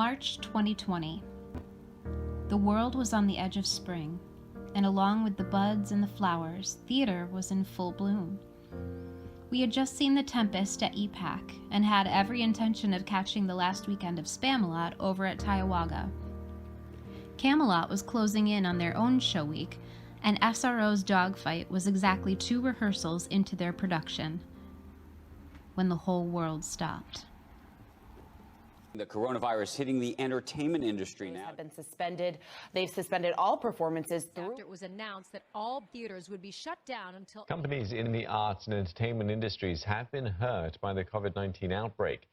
March 2020. The world was on the edge of spring, and along with the buds and the flowers, theater was in full bloom. We had just seen The Tempest at EPAC and had every intention of catching the last weekend of Spamalot over at Tiowaga. Camelot was closing in on their own show week, and SRO's Dogfight was exactly 2 rehearsals into their production when the whole world stopped. The coronavirus hitting the entertainment industry now. Have been suspended. They've suspended all performances through. After it was announced that all theaters would be shut down until. Companies in the arts and entertainment industries have been hurt by the COVID-19 outbreak.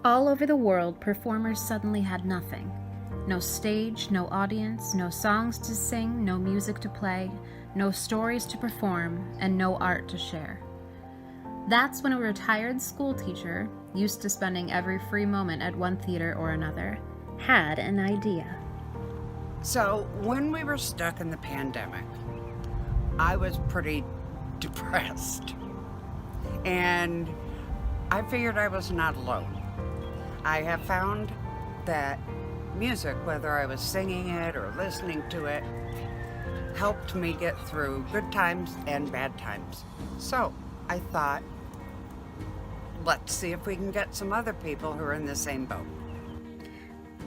All over the world, performers suddenly had nothing. No stage, no audience, no songs to sing, no music to play, no stories to perform, and no art to share. That's when a retired school teacher, used to spending every free moment at one theater or another, had an idea. So when we were stuck in the pandemic, I was pretty depressed. And I figured I was not alone. I have found that music, whether I was singing it or listening to it, helped me get through good times and bad times. So I thought, let's see if we can get some other people who are in the same boat.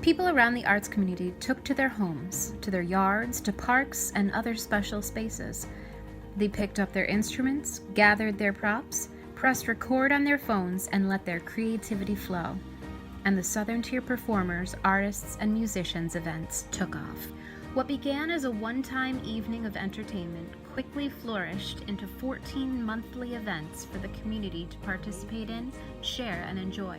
People around the arts community took to their homes, to their yards, to parks, and other special spaces. They picked up their instruments, gathered their props, pressed record on their phones, and let their creativity flow. And the Southern Tier Performers, Artists, and Musicians events took off. What began as a one-time evening of entertainment quickly flourished into 14 monthly events for the community to participate in, share, and enjoy.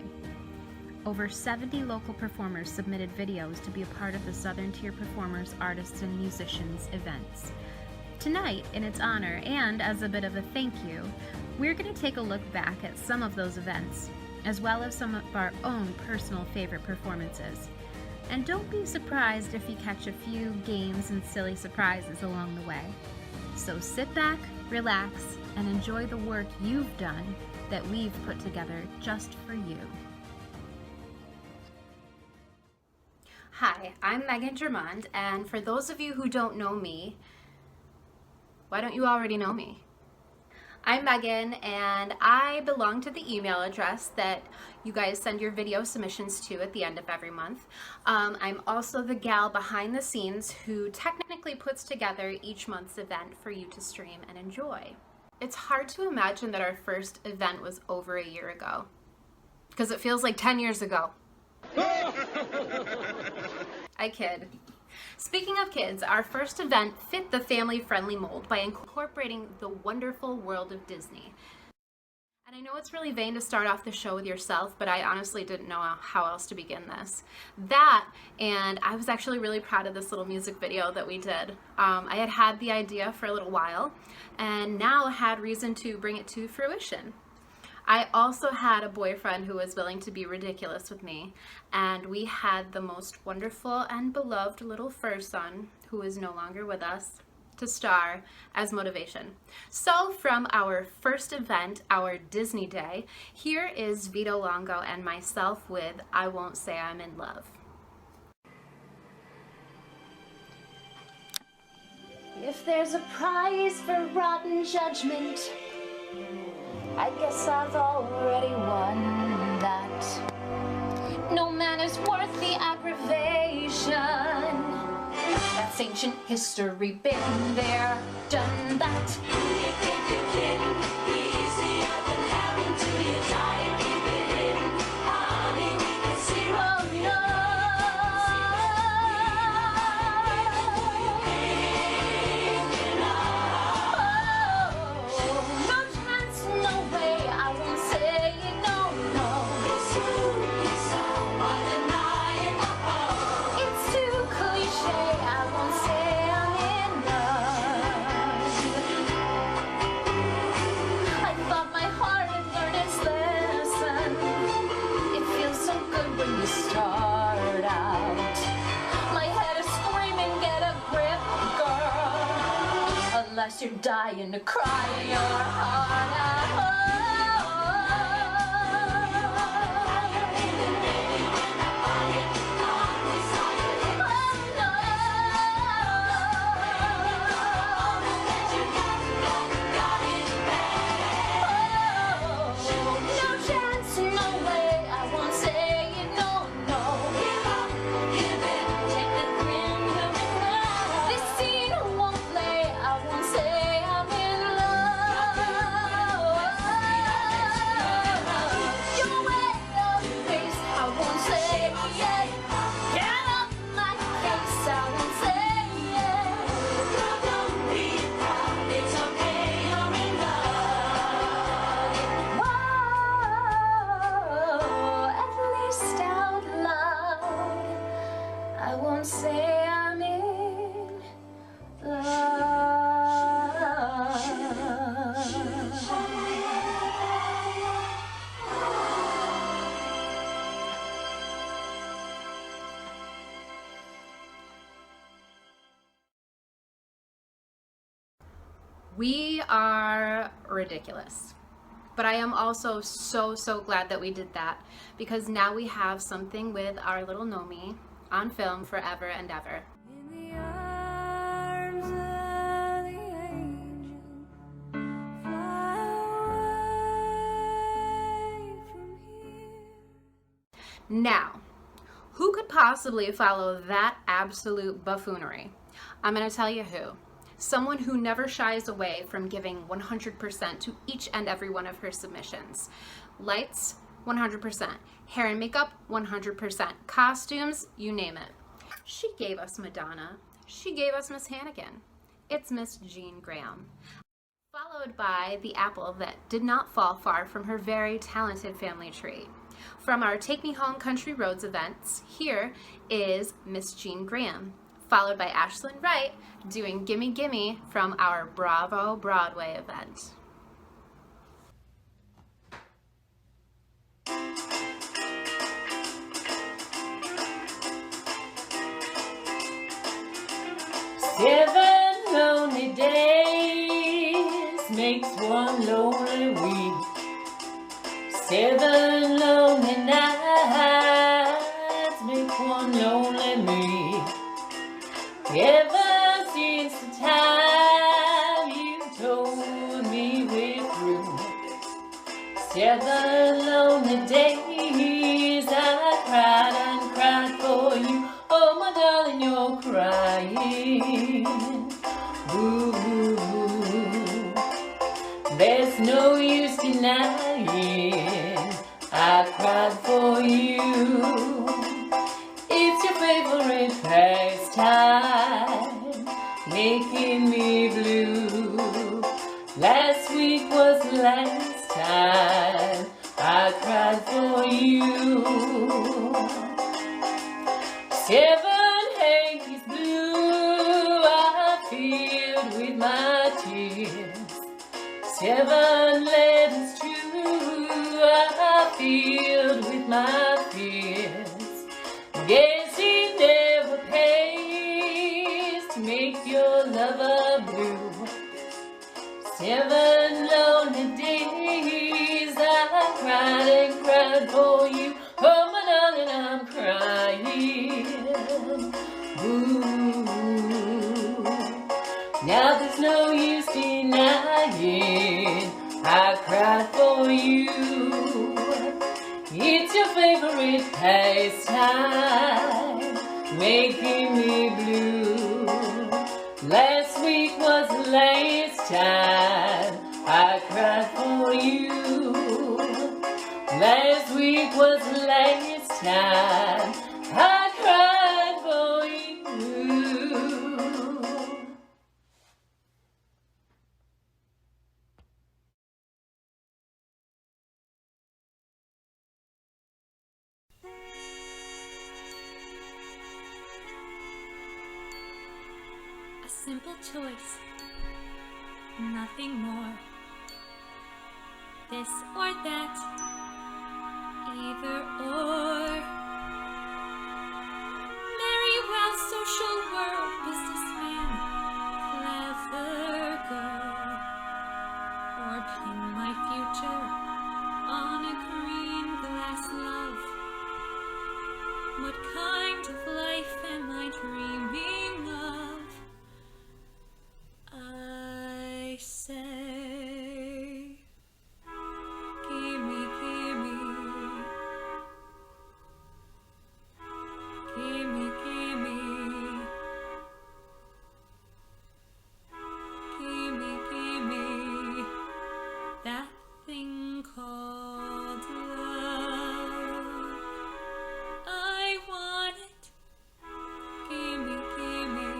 Over 70 local performers submitted videos to be a part of the Southern Tier Performers, Artists, and Musicians events. Tonight, in its honor and as a bit of a thank you, we're going to take a look back at some of those events, as well as some of our own personal favorite performances. And don't be surprised if you catch a few games and silly surprises along the way. So sit back, relax, and enjoy the work you've done that we've put together just for you. Hi, I'm Megan Germond, and for those of you who don't know me, why don't you already know me? I'm Megan, and I belong to the email address that you guys send your video submissions to at the end of every month. I'm also the gal behind the scenes who technically puts together each month's event for you to stream and enjoy. It's hard to imagine that our first event was over a year ago, because it feels like 10 years ago. I kid. Speaking of kids, our first event fit the family-friendly mold by incorporating the wonderful world of Disney. And I know it's really vain to start off the show with yourself, but I honestly didn't know how else to begin this. That, and I was actually really proud of this little music video that we did. I had had the idea for a little while, and now had reason to bring it to fruition. I also had a boyfriend who was willing to be ridiculous with me, and we had the most wonderful and beloved little fur son, who is no longer with us, to star as motivation. So from our first event, our Disney Day, here is Vito Longo and myself with I Won't Say I'm in Love. If there's a prize for rotten judgment, I guess I've already won that. No man is worth the aggravation. That's ancient history, been there, done that. Easier than having to you die and keep it hidden. Honey, we can see unless you're dying to cry your heart out. We are ridiculous. But I am also so glad that we did that, because now we have something with our little Nomi on film forever and ever. In the arms of the angel, fly away from here. Now, who could possibly follow that absolute buffoonery? I'm going to tell you who. Someone who never shies away from giving 100% to each and every one of her submissions. Lights, 100%. Hair and makeup, 100%. Costumes, you name it. She gave us Madonna. She gave us Miss Hannigan. It's Miss Jean Graham. Followed by the apple that did not fall far from her very talented family tree. From our Take Me Home Country Roads events, here is Miss Jean Graham, followed by Ashlyn Wright doing Gimme Gimme from our Bravo Broadway event. Seven lonely days makes one lonely week. Seven lonely nights make one lonely me. Ever since the time you told me we're through, 7 lonely days I cried and cried for you. Oh my darling, you're crying. Ooh, there's no use denying I cried for you. It's your favorite pastime, making me blue. Last week was the last time I cried for you. 7 hankies blue I filled with my tears. 7 letters true I filled with my fears. Guess it never pays to make your lover blue. 7 lonely days I cried and cried for you. Oh my darling, I'm crying. Ooh. Now there's no use denying I cried for you. It's your favorite pastime, making me blue. Last week was the last time I cried for you. Last week was the last time I cried for you. A simple choice, nothing more. This or that, either or. Very well, social world, businessman, clever girl. Or pin my future on a green glass love. What kind of life am I dreaming of? I say, gimme, gimme, gimme, gimme, gimme, gimme, that thing called love. I want it. Gimme, gimme.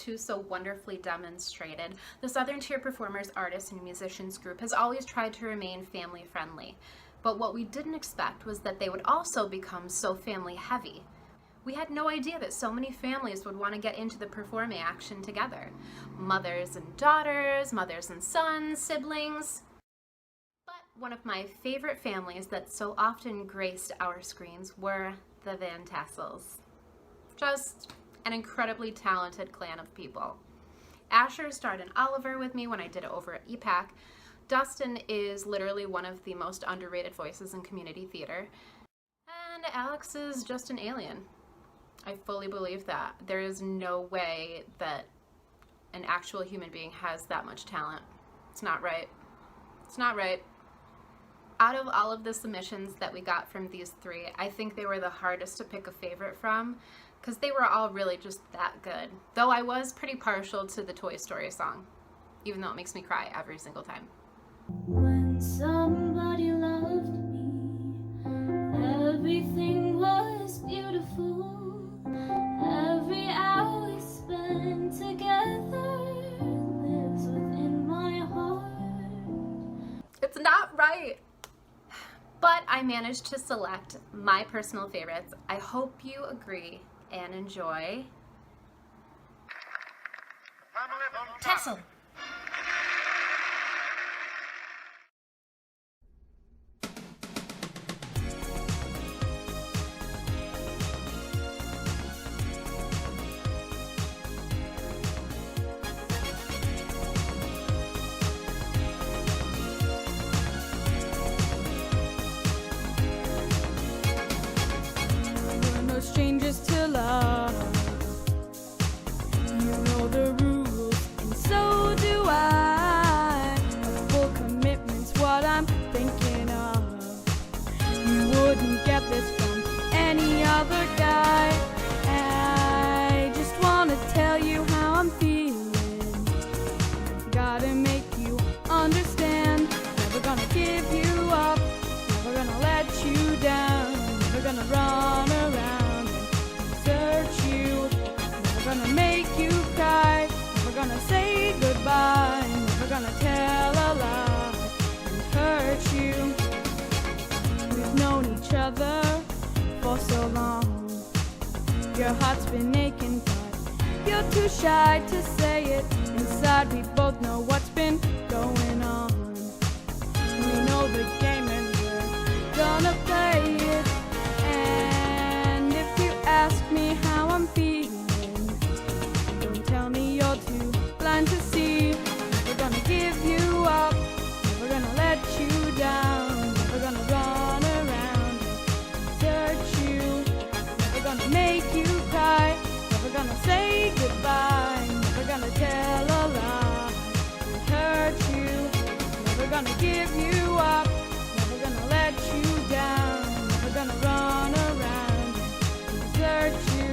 II so wonderfully demonstrated, the Southern Tier Performers, Artists, and Musicians group has always tried to remain family friendly. But what we didn't expect was that they would also become so family heavy. We had no idea that so many families would want to get into the performing action together. Mothers and daughters, mothers and sons, siblings. But one of my favorite families that so often graced our screens were the Van Tassels. Just an incredibly talented clan of people. Asher starred in Oliver with me when I did it over at EPAC. Dustin is literally one of the most underrated voices in community theater. And Alex is just an alien. I fully believe that. There is no way that an actual human being has that much talent. It's not right. It's not right. Out of all of the submissions that we got from these three, I think they were the hardest to pick a favorite from, because they were all really just that good. Though I was pretty partial to the Toy Story song, even though it makes me cry every single time. When somebody loved me, everything was beautiful. Every hour we spent together lives within my heart. It's not right. But I managed to select my personal favorites. I hope you agree and enjoy. Tassel. We're no strangers to love. You know the rules, and so do I. A full commitment's what I'm thinking of. You wouldn't get this from any other guy. I just wanna tell you how I'm feeling. Gotta make you understand. Never gonna give you up. Never gonna let you down. Never gonna run around and desert you. Never gonna make you cry. Never gonna say goodbye. Never gonna tell a lie and hurt you. We've known each other for so long. Your heart's been aching, but you're too shy to say it. Inside, we both know what's been going on. We know the game and we're gonna play it. And if you ask me how I'm feeling, don't tell me you're too blind to see. Never gonna give you up, never gonna let you down, never gonna run around and desert you, never gonna make you cry, never gonna say goodbye, never gonna tell a lie and hurt you, never gonna give you up, never gonna let you down, never gonna run around and desert you,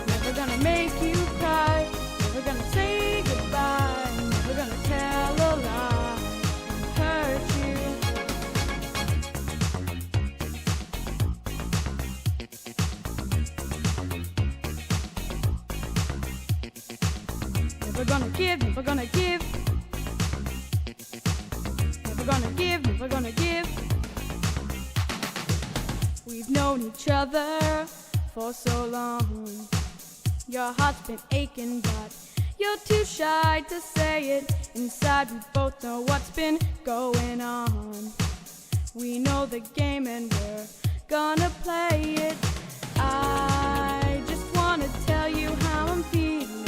never gonna make you cry, never gonna say goodbye, never gonna tell a lie and hurt you. Never gonna give, never gonna give. Never gonna give, never gonna give. We've known each other for so long. Your heart's been aching, but you're too shy to say it. Inside, we both know what's been going on. We know the game and we're gonna play it. I just wanna tell you how I'm feeling.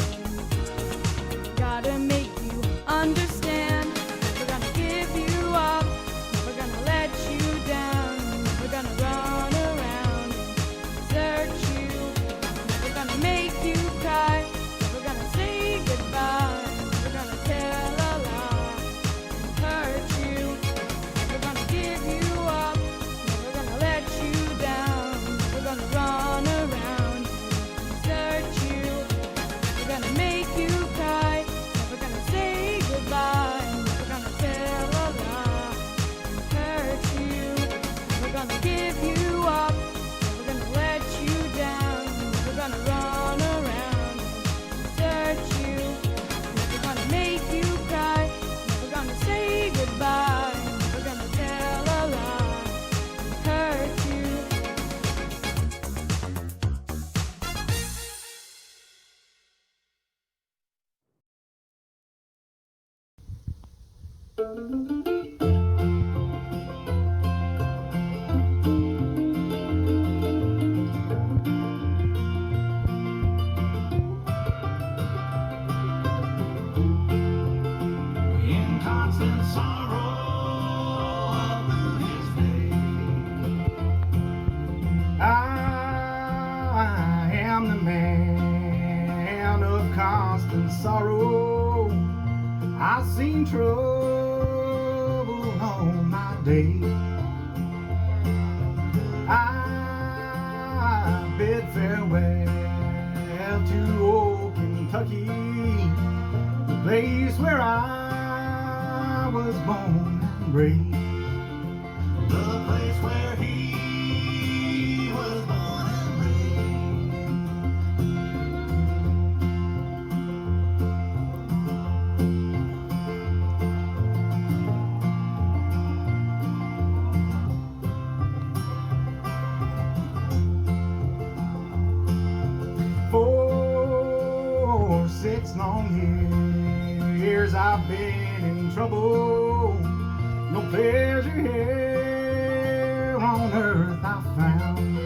Gotta make you understand. Never gonna give you up. Never gonna let you down. Never gonna run around and desert you. Never gonna make you cry. Never gonna say goodbye. Never gonna tell a lie and hurt you. Never gonna give you up. Never gonna let you down. Never gonna run around. In constant sorrow through his day. I am the man of constant sorrow. I've seen trouble all my day. I bid farewell to old Kentucky, the place where I was born and raised. The place where he was born and For 6 long years I've been in trouble. No pleasure here on earth I found.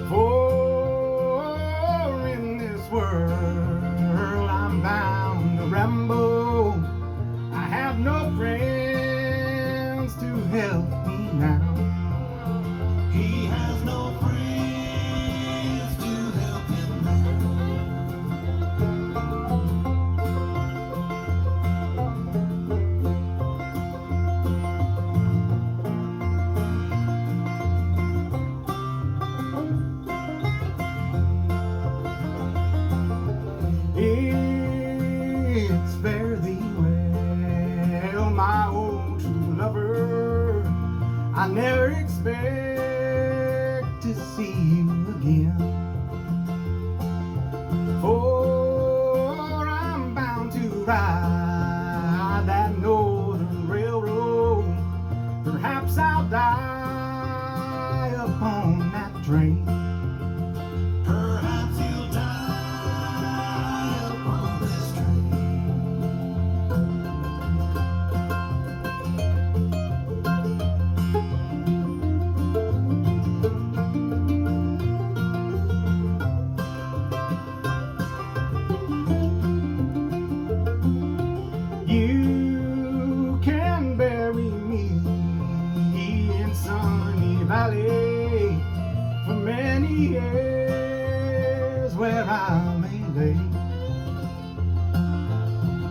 For in this world I'm bound to ramble. I have no friends to help me now. He has no friends to help him now. It's fare thee well, my old true lover. I never expect to see you again. For I'm bound to ride that northern railroad. Perhaps I'll die upon that train. Perhaps you'll die upon this train. You can bury me in Sunny Valley for many years where I may lay.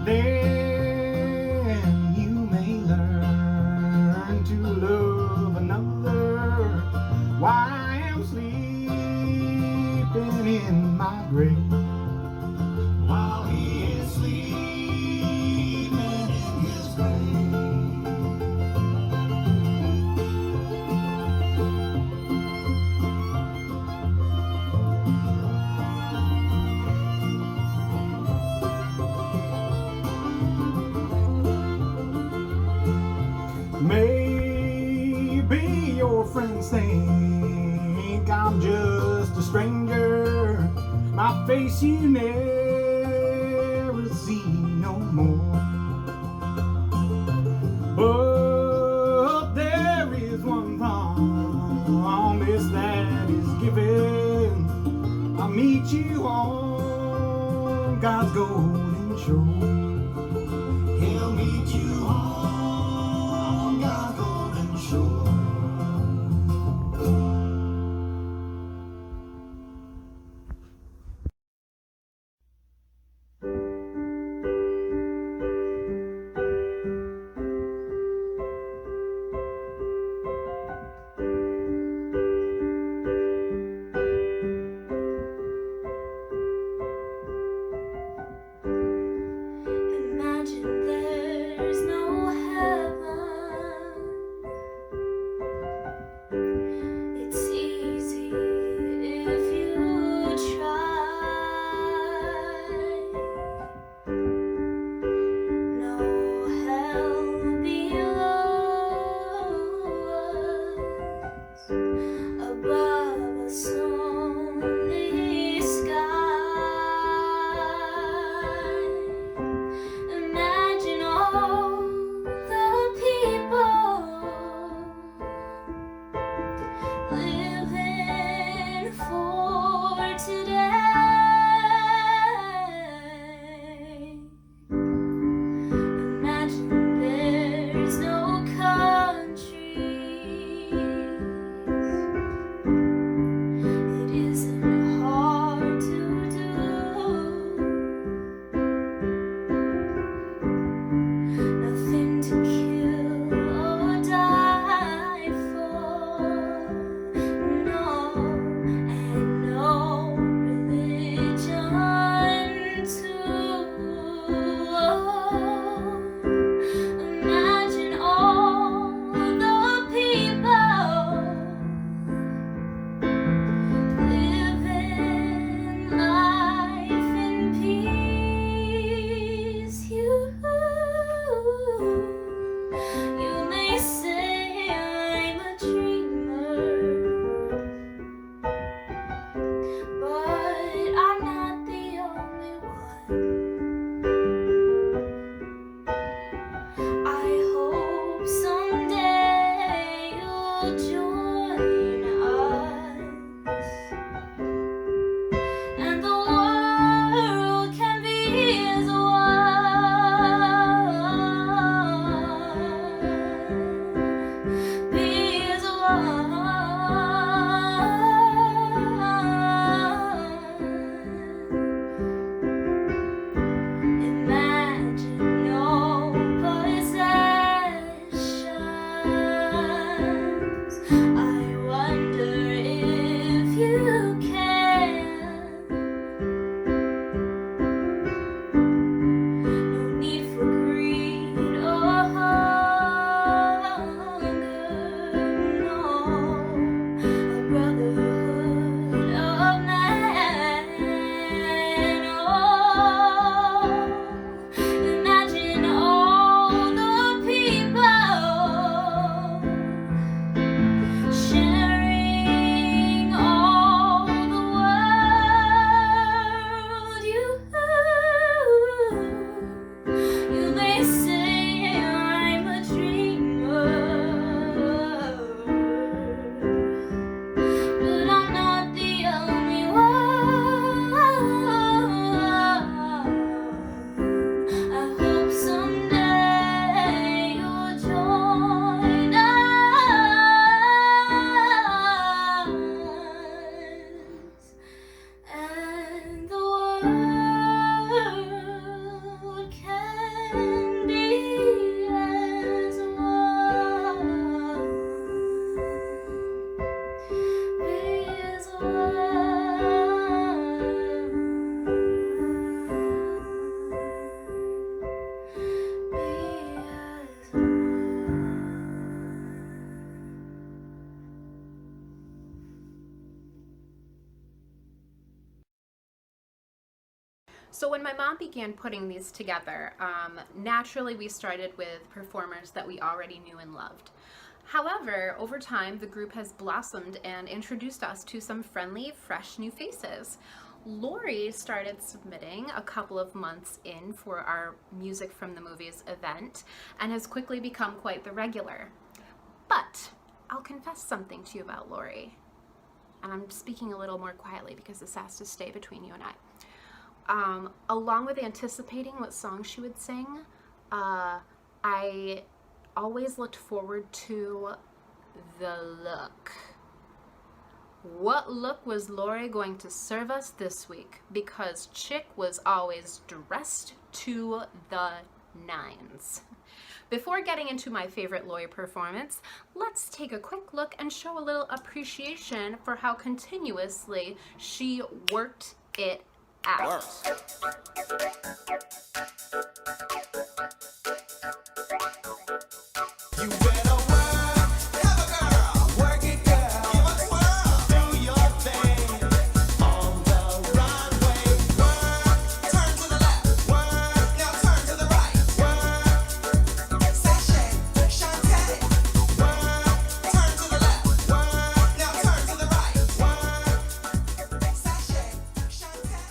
Then you may learn to love another while I am sleeping in my grave. While he is sleeping in his grave. Maybe your friends think I'm just a stranger. My face you never see no more. But there is one promise that is given. I'll meet you on God's golden shore. He'll meet you on God's golden shore. So when my mom began putting these together, naturally we started with performers that we already knew and loved. However, over time, the group has blossomed and introduced us to some friendly, fresh new faces. Lori started submitting a couple of months in for our Music from the Movies event and has quickly become quite the regular. But I'll confess something to you about Lori. And I'm speaking a little more quietly because this has to stay between you and I. Along with anticipating what song she would sing, I always looked forward to the look. What look was Lori going to serve us this week? Because Chick was always dressed to the nines. Before getting into my favorite Lori performance, let's take a quick look and show a little appreciation for how continuously she worked it out. You better work, have a girl, work it, girl. Give a twirl, do your thing on the runway. Work, turn to the left. Work, now turn to the right. Work, sashay, shantay. Work, turn to the left. Work, now turn to the right. Work, sashay, shantay.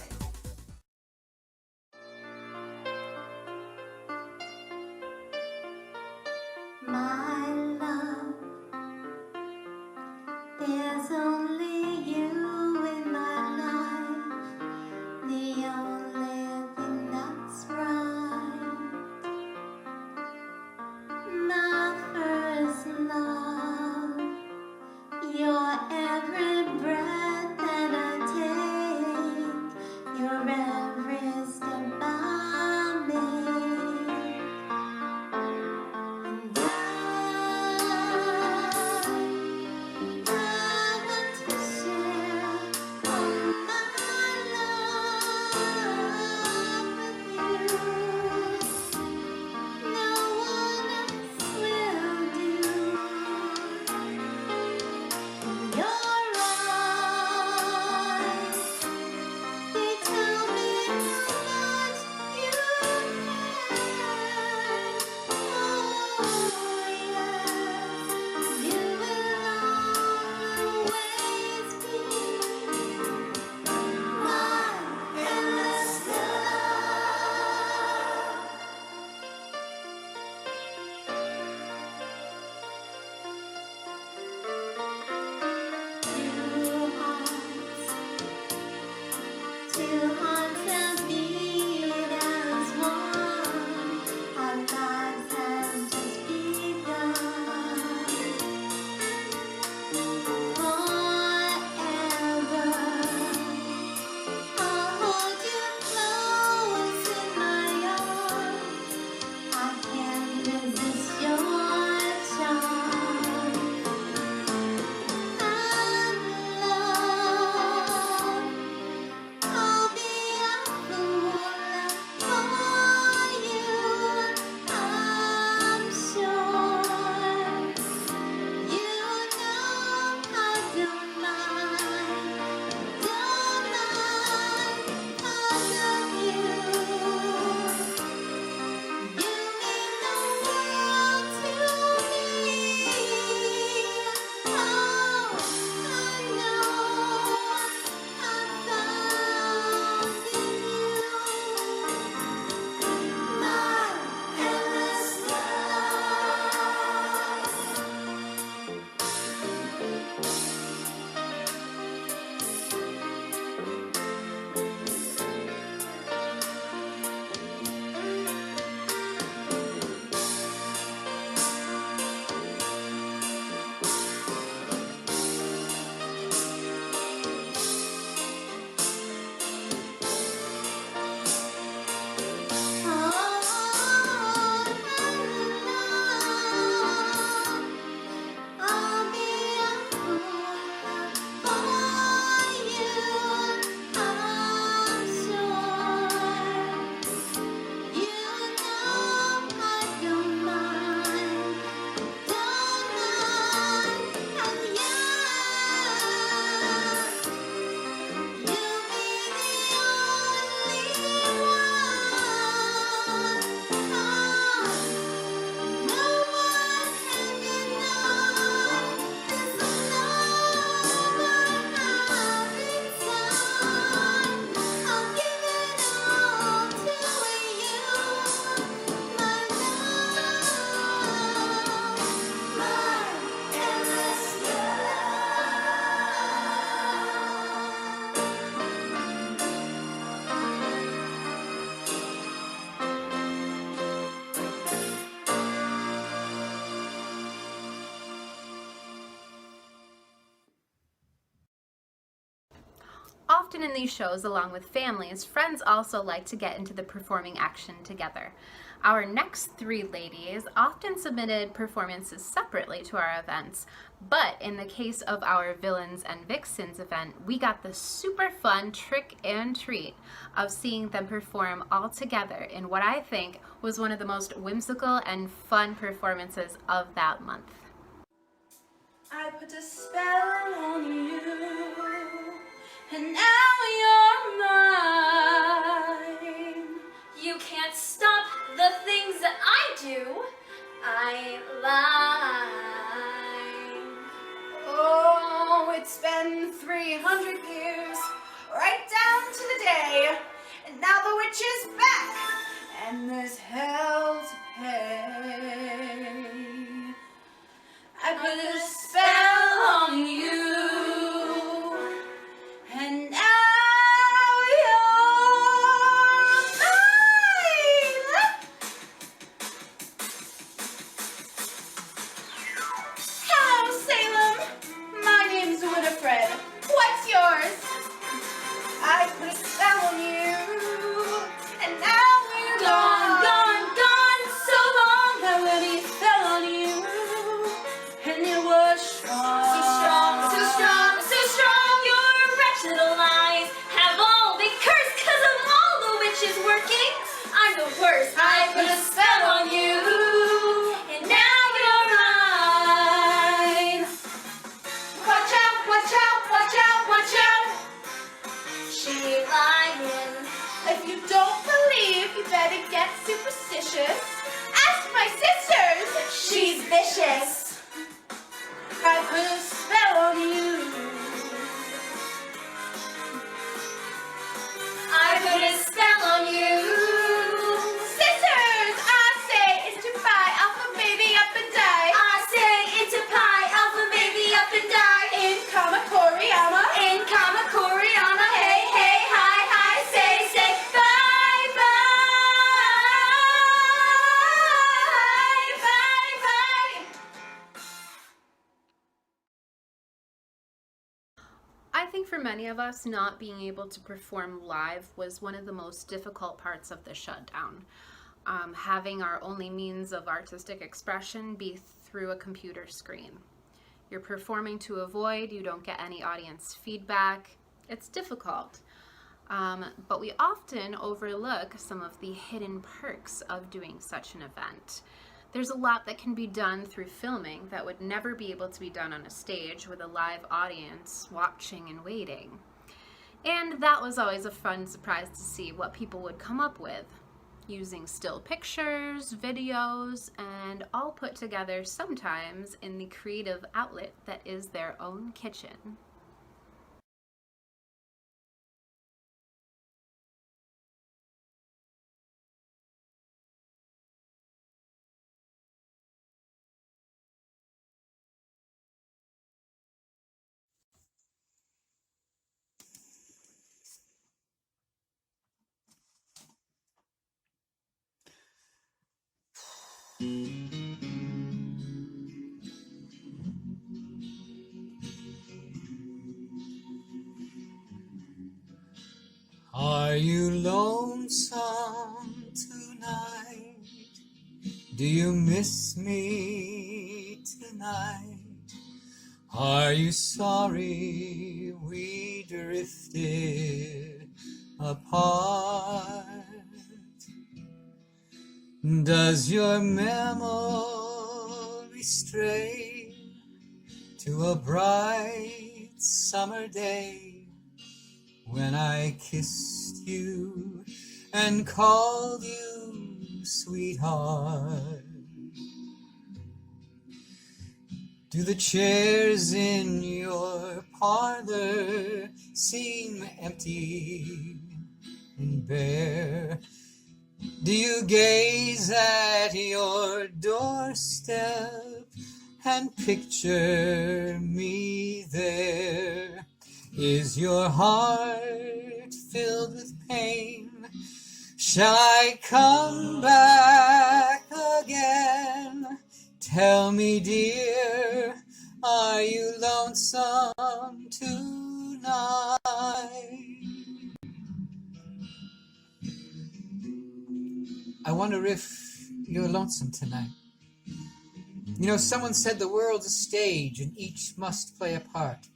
My love, there's only you in my life, the only thing that's right. My first love, your every breath that I take, your every step I make. And often in these shows, along with families, friends also like to get into the performing action together. Our next three ladies often submitted performances separately to our events, but in the case of our Villains and Vixens event, we got the super fun trick and treat of seeing them perform all together in what I think was one of the most whimsical and fun performances of that month. I put a spell on you, and now you're mine. You can't stop the things that I do. I like. Oh, it's been 300 years, right down to the day, and now the witch is back, and there's hell to pay. I put a spell on you, and now you're mine. Hello, Salem. My name's Winifred. What's yours? I put a spell on you, and now we're gone, gone, gone. So long I really fell on you. And it was strong, so strong, so strong, so strong. Your wretched little lies have all been cursed 'cause of all the witches working. I'm the worst. I put a spell on you, and now you're mine. Watch out, watch out, watch out, watch out. She lying. If you don't believe, you better get superstitious. Ask my sisters. She's vicious. I put a spell on you. I put a spell on you. Sisters, I say into pi, alpha, baby, up and die. I say into pi, alpha, baby, up and die. In Kama Koriyama. In Kama Koriyama. Hey, hey, hi, hi, say, say, bye, bye, bye, bye. I think for many of us, not being able to perform live was one of the most difficult parts of the shutdown. Having our only means of artistic expression be through a computer screen. You're performing to a void, you don't get any audience feedback. It's difficult, but we often overlook some of the hidden perks of doing such an event. There's a lot that can be done through filming that would never be able to be done on a stage with a live audience watching and waiting. And that was always a fun surprise to see what people would come up with, using still pictures, videos, and all put together sometimes in the creative outlet that is their own kitchen. Are you lonesome tonight? Do you miss me tonight? Are you sorry we drifted apart? Does your memory stray to a bright summer day when I kissed you and called you sweetheart? Do the chairs in your parlor seem empty and bare? Do you gaze at your doorstep and picture me there? Is your heart filled with pain? Shall I come back again? Tell me, dear, are you lonesome tonight? I wonder if you're lonesome tonight. You know, someone said the world's a stage and each must play a part.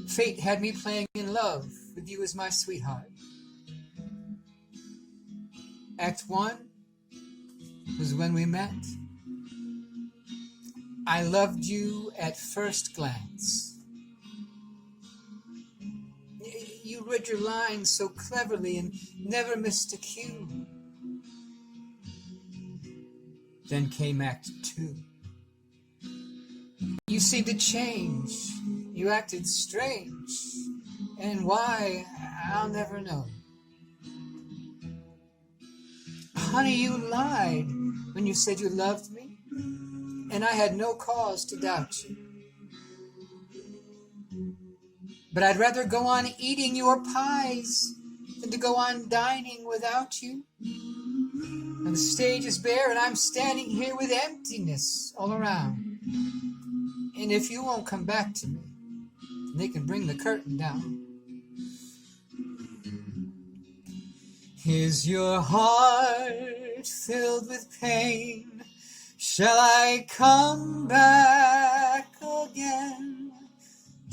Fate had me playing in love with you as my sweetheart. Act 1 was when we met. I loved you at first glance. You read your lines so cleverly and never missed a cue. Then came Act 2. You seemed to change. You acted strange. And why, I'll never know. Honey, you lied when you said you loved me, and I had no cause to doubt you. But I'd rather go on eating your pies than to go on dining without you. And the stage is bare and I'm standing here with emptiness all around. And if you won't come back to me, they can bring the curtain down. Is your heart filled with pain? Shall I come back again?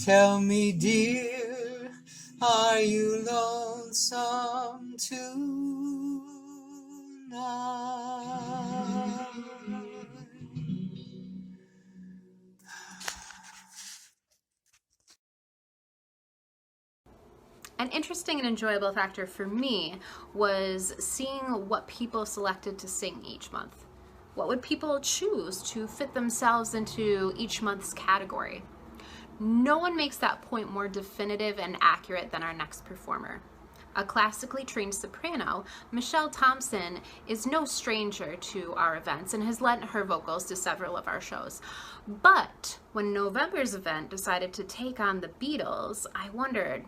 Tell me, dear, are you lonesome tonight? An interesting and enjoyable factor for me was seeing what people selected to sing each month. What would people choose to fit themselves into each month's category? No one makes that point more definitive and accurate than our next performer. A classically trained soprano, Michelle Thompson is no stranger to our events and has lent her vocals to several of our shows. But when November's event decided to take on the Beatles, I wondered,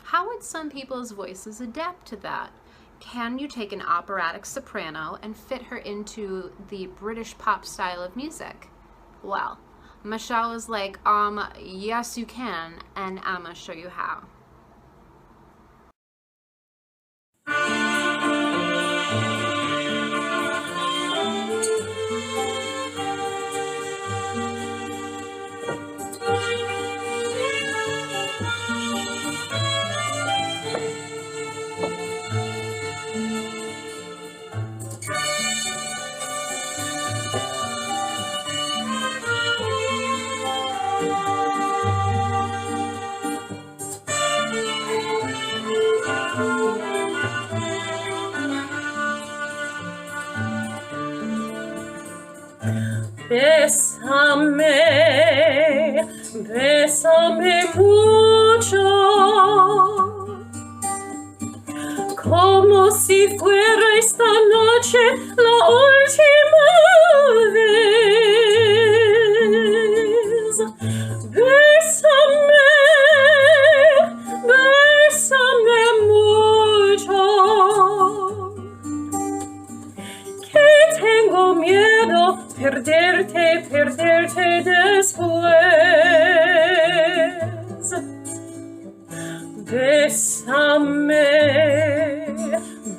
how would some people's voices adapt to that? Can you take an operatic soprano and fit her into the British pop style of music? Well, Michelle was like, yes you can, and I'ma show you how. Bésame, bésame mucho, como si fuera esta noche la última vez. Bésame, bésame mucho, que tengo miedo perderte después. Bésame,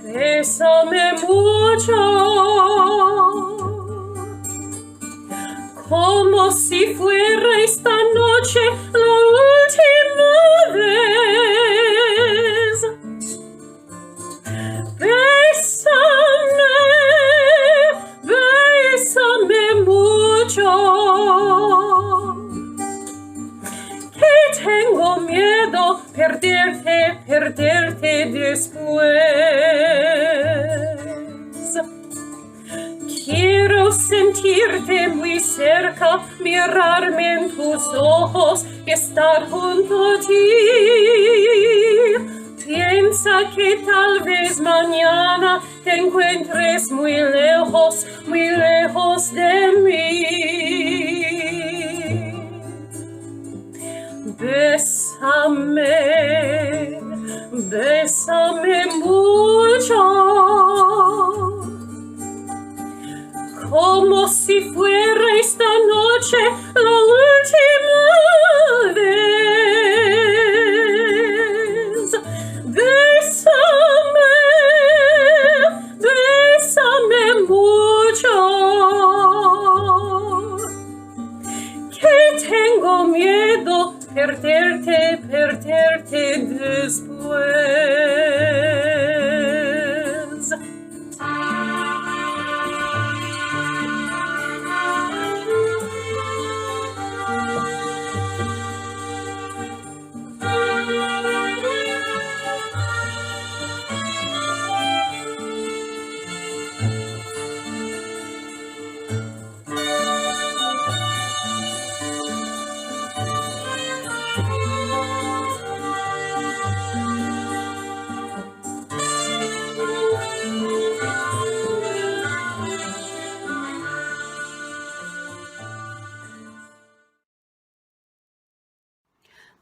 bésame mucho, como si fuera esta noche la última vez. Bésame, bésame mucho, que tengo miedo perderte después. Quiero sentirte muy cerca, mirarme en tus ojos y estar junto a ti. Piensa que tal vez mañana te encuentres muy lejos de mí. Bésame, bésame mucho, como si fuera esta noche la última vez. Bésame, bésame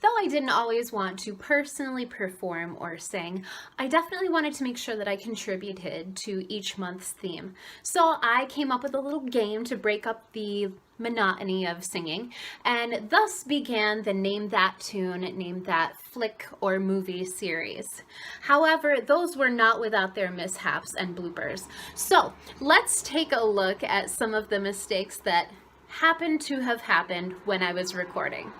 Though I didn't always want to personally perform or sing, I definitely wanted to make sure that I contributed to each month's theme. So I came up with a little game to break up the monotony of singing, and thus began the Name That Tune, Name That Flick or Movie series. However, those were not without their mishaps and bloopers. So let's take a look at some of the mistakes that happened to have happened when I was recording.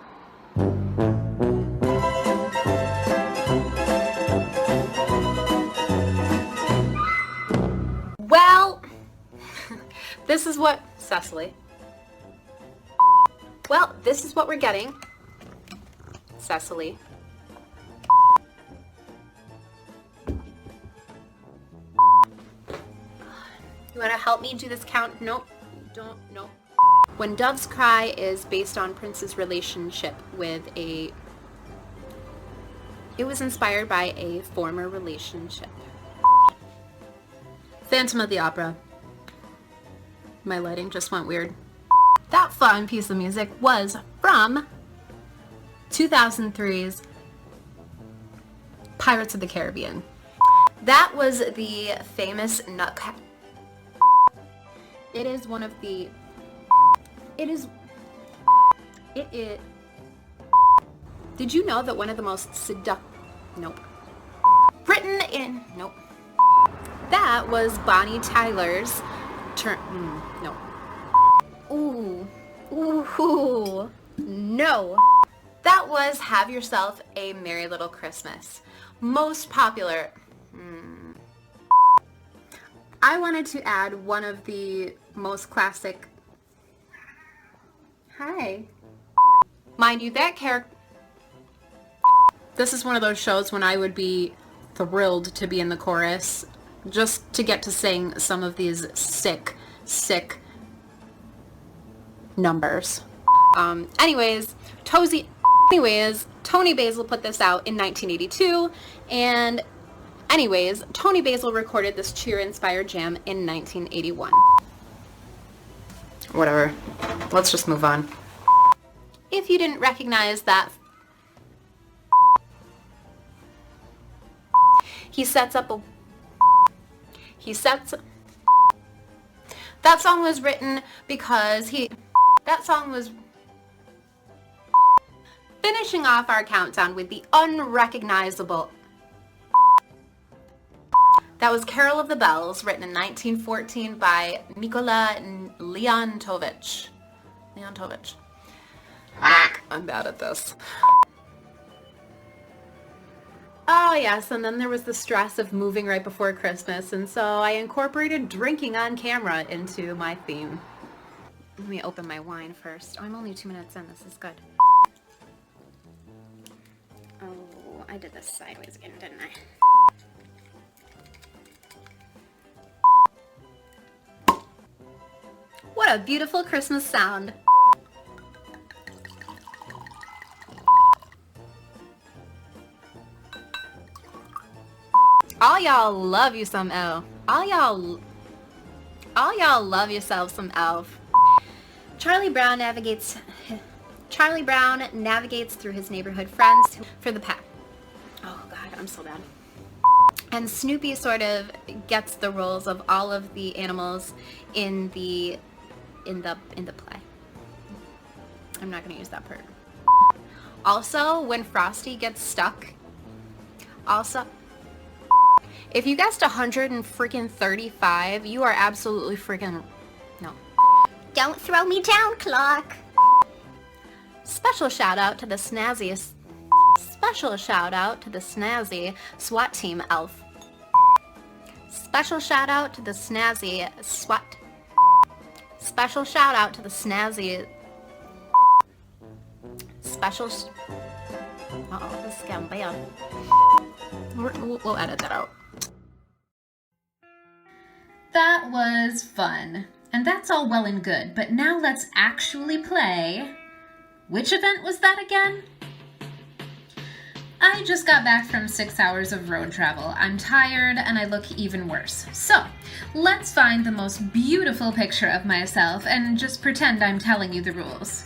Well, this is what, Cecily. Well, this is what we're getting. Cecily. You want to help me do this count? Nope. Don't. Nope. When Doves Cry is based on Prince's relationship with a... It was inspired by a former relationship. Phantom of the Opera. My lighting just went weird. That fun piece of music was from 2003's Pirates of the Caribbean. That was the famous Nutcracker. It is one of the... It is... Did you know that one of the most Nope. Written in... Nope. That was Bonnie Tyler's turn... no. Ooh. Ooh. No. That was Have Yourself a Merry Little Christmas. Most popular... I wanted to add one of the most classic... Hi. Mind you, that character... This is one of those shows when I would be thrilled to be in the chorus just to get to sing some of these sick numbers. Anyways, Tony Basil put this out in 1982, and anyways, Tony Basil recorded this cheer-inspired jam in 1981. Whatever. Let's just move on. If you didn't recognize that, that song was written because that song was finishing off our countdown with the unrecognizable. That was Carol of the Bells, written in 1914 by Mikola Leontovich. I'm bad at this. Oh yes, and then there was the stress of moving right before Christmas, and so I incorporated drinking on camera into my theme. Let me open my wine first. Oh, I'm only 2 minutes in. This is good. Oh, I did this sideways again, didn't I? What a beautiful Christmas sound. All y'all love you some elf. All y'all love yourself some elf. Charlie Brown navigates through his neighborhood friends for the pack. Oh God, I'm so bad. And Snoopy sort of gets the roles of all of the animals in the play. I'm not gonna use that part. Also, when Frosty gets stuck. Also, if you guessed 135, you are absolutely freaking no. Don't throw me down, clock. Special shout out to the snazzy SWAT team elf. Special shout out to the snazzy SWAT. Special shout out to the snazzy. Uh-oh, this is getting bad. We'll edit that out. That was fun. And that's all well and good, but now let's actually play. Which event was that again? I just got back from 6 hours of road travel. I'm tired and I look even worse. So, let's find the most beautiful picture of myself and just pretend I'm telling you the rules.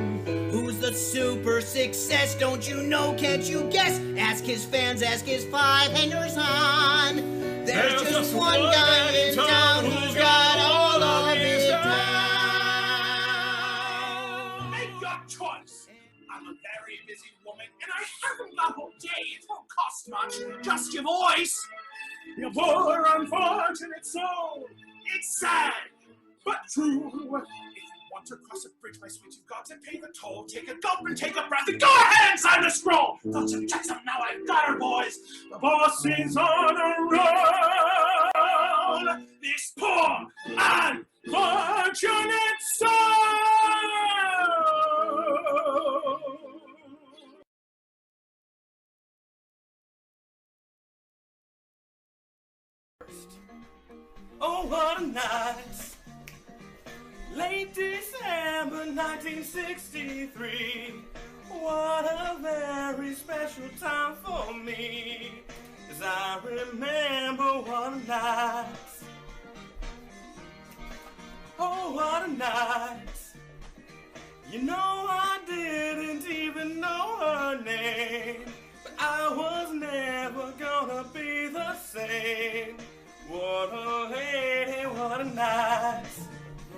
super success. Don't you know, can't you guess? Ask his fans, ask his 5 hangers-on. There's just one guy in town who's got all of it down. Make your choice. I'm a very busy woman, and I haven't got all day. It won't cost much. Just your voice. Your poor unfortunate soul. It's sad, but true. If you want to cross a bridge, my sweet, you've got to pay the toll. Take a gulp and take a breath and go ahead and sign the scroll. Thought you check some, now I've got her, boys. The boss is on a roll. This poor unfortunate soul. Oh, what a night. Late December 1963. What a very special time for me. As I remember what a night. Oh, what a night. You know I didn't even know her name. But I was never gonna be the same. What a lady, what a night.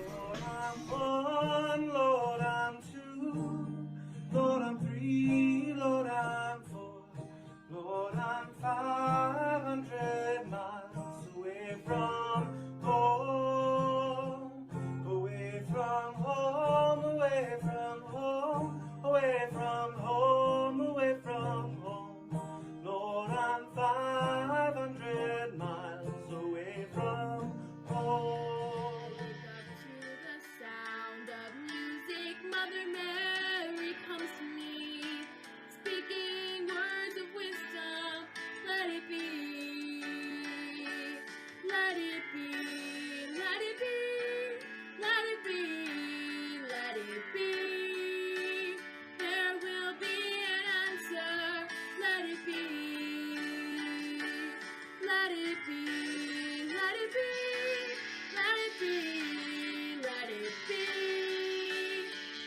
Lord, I'm 1, Lord, I'm 2, Lord, I'm 3, Lord, I'm 4, Lord, I'm 500 miles away from home, away from home, away from home, away from home, away from home. Lord, I'm 500 miles away from home. To the sound of music, Mother Mary comes to me, speaking words of wisdom. Let it be, let it be, let it be, let it be, let it be. There will be an answer. Let it be, let it be, let it be, let it be, let it be.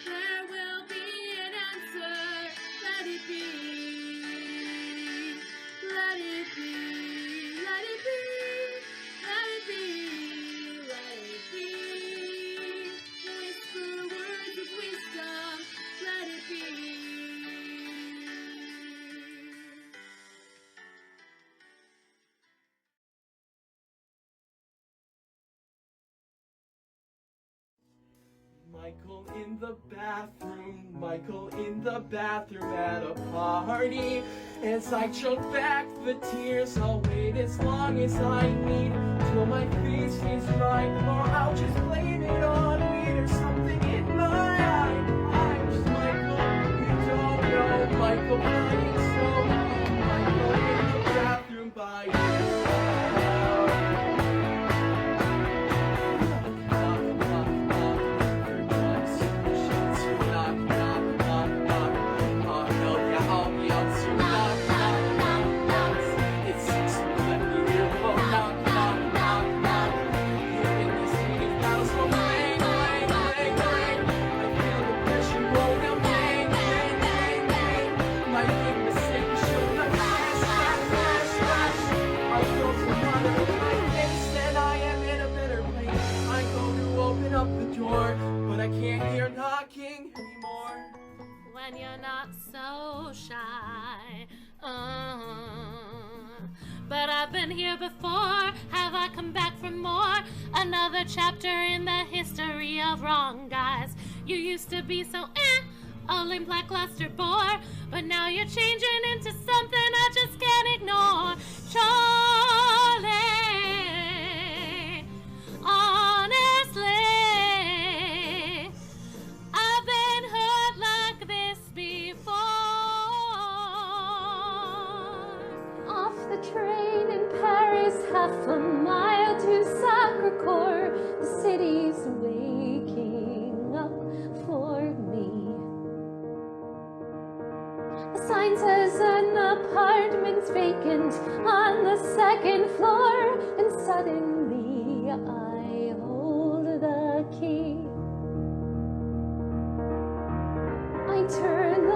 There will be an answer. Let it be, let it be, let it be, let it be, let it be. Whisper words of wisdom. Let it be. Michael in the bathroom, Michael in the bathroom at a party. As I choke back the tears, I'll wait as long as I need till my face is right, or I'll just blame it on me. There's something in my eyes. Michael, you don't know. Michael crying slowly. Michael in the bathroom by but I can't hear knocking anymore. When you're not so shy. But I've been here before. Have I come back for more? Another chapter in the history of wrong guys. You used to be so a lame lackluster bore, but now you're changing into something I just can't ignore. Charlie, honestly, I've been hurt like this before. Off the train in Paris, half a mile to Sacré-Cœur, the city's waking up for me. A sign says an apartment's vacant on the second floor, and suddenly I hold the key. I turn the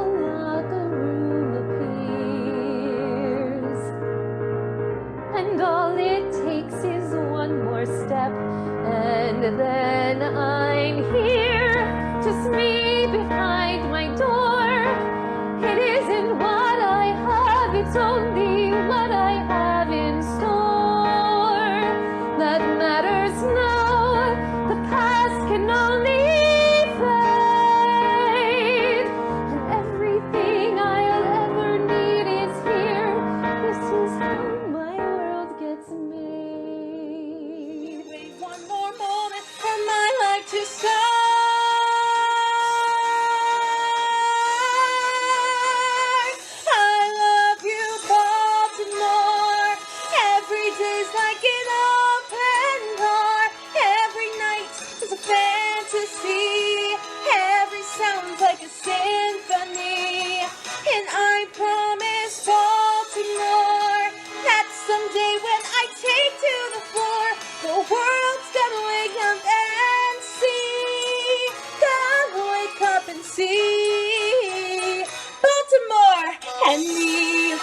I love you, Baltimore. Every day's like an open bar. Every night is a fantasy. Every sound's like a symphony. And I promise Baltimore that someday when I take to the floor, the world's gonna wake up and see. Gonna wake up and see Baltimore and me.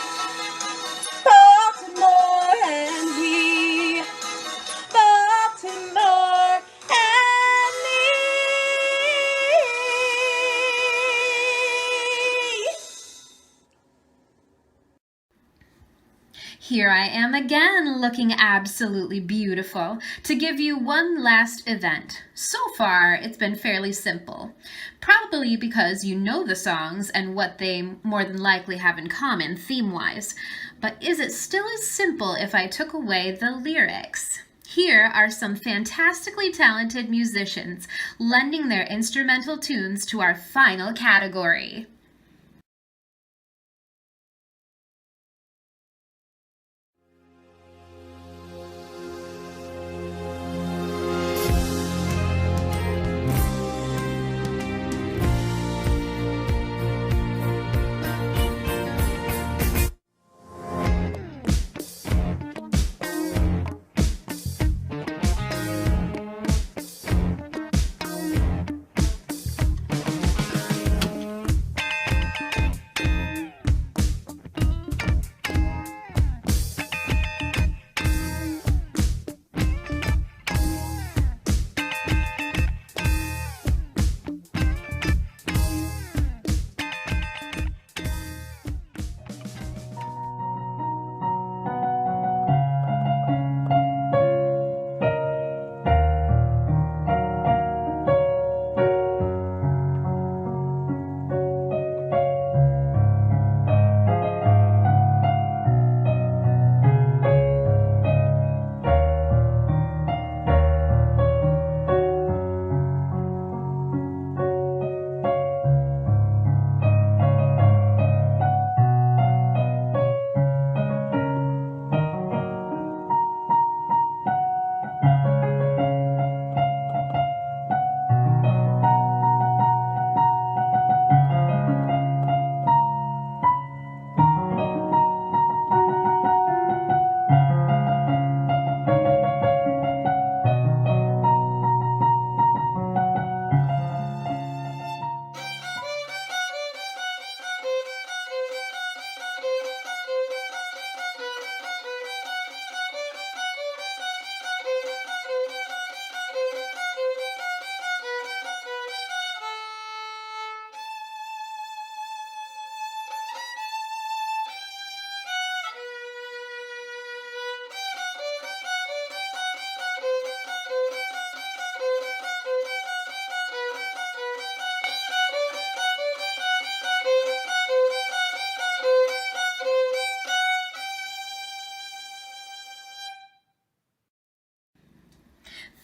Baltimore and me. Baltimore and me. Here I am again, looking absolutely beautiful, to give you one last event. So far, it's been fairly simple. Probably because you know the songs and what they more than likely have in common theme-wise. But is it still as simple if I took away the lyrics? Here are some fantastically talented musicians lending their instrumental tunes to our final category.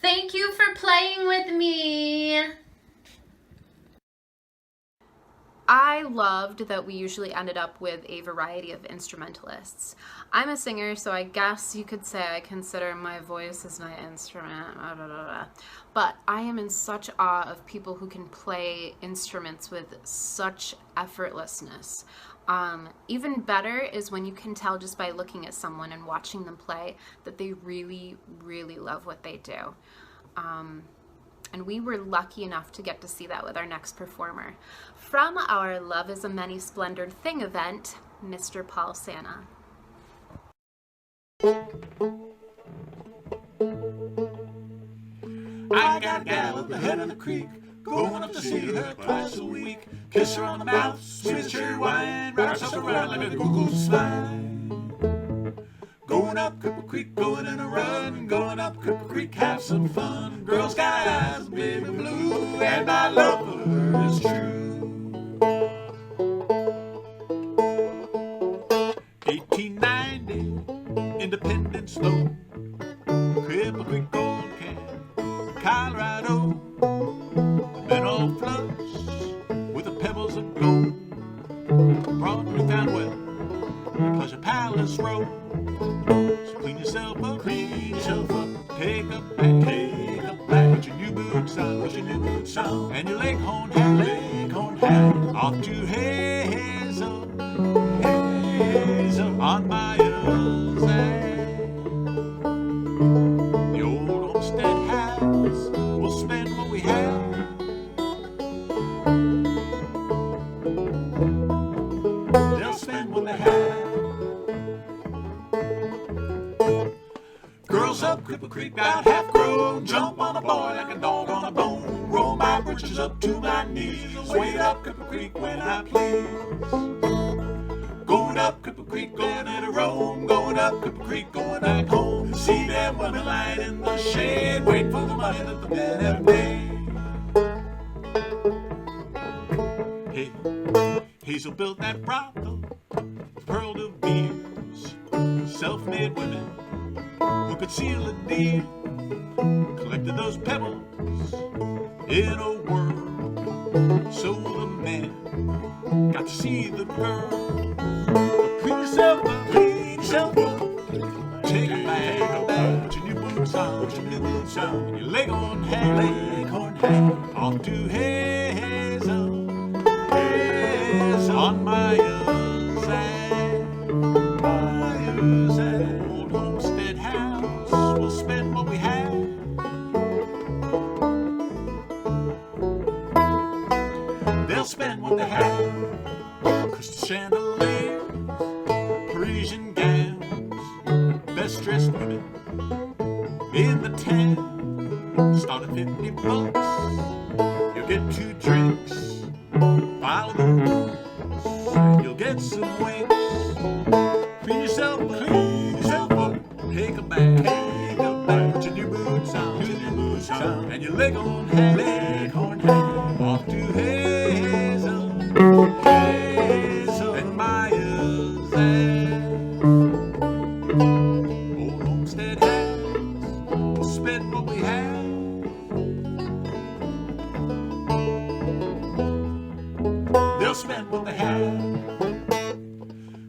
Thank you for playing with me. I loved that we usually ended up with a variety of instrumentalists. I'm a singer, so I guess you could say I consider my voice as my instrument, but I am in such awe of people who can play instruments with such effortlessness. Even better is when you can tell just by looking at someone and watching them play that they really, really love what they do. And we were lucky enough to get to see that with our next performer. From our Love is a Many Splendored Thing event, Mr. Paul Santa. I got a gal at the head of the creek, going up to see her twice a week. Kiss her on the mouth, sweet as cherry wine, wrap herself around like a Google slide. Going up Cripple Creek, going in a run, going up Cripple Creek, have some fun. Girl's got eyes, baby blue, and my love for her is true. 1890, Independence Low, Cripple Creek Gold Can, Colorado. with your new boot sound and your leghorn hat, off to Hazel, Hazel on Myers Ave. The old homestead house, we'll spend what we have. They'll spend what they have. Girls up Cripple Creek about half grown, jump on a boy like a dog on a bone, roll my britches up to my knees, wade up Cripple Creek when I please. Going up Cripple Creek, going in a roam, going up Cripple Creek, going back home. See them women lying in the shade, waiting for the money that the men have made. Hey, Hazel built that brothel, Pearl de Beers, self-made women who could seal a deal, collected those pebbles in a whirl, so the man got to see the girl. Clean yourself up, take a bath, put your new boots on, and your leghorn hat, off to Hazel, Hazel on Myers Ave, Myers Ave. Old homestead house, we'll spend what we have. They'll spend what they have. Crystal chandeliers, Parisian gowns, best dressed women in the town. Start at $50, you'll get 2 drinks, follow the rules, you'll get some wings. Clean yourself up, take a bath, put your new boots on, and your leghorn hat, off to Hazel, Hazel and Myers Ave. Old homestead house, we'll spend what we have. They'll spend what they have.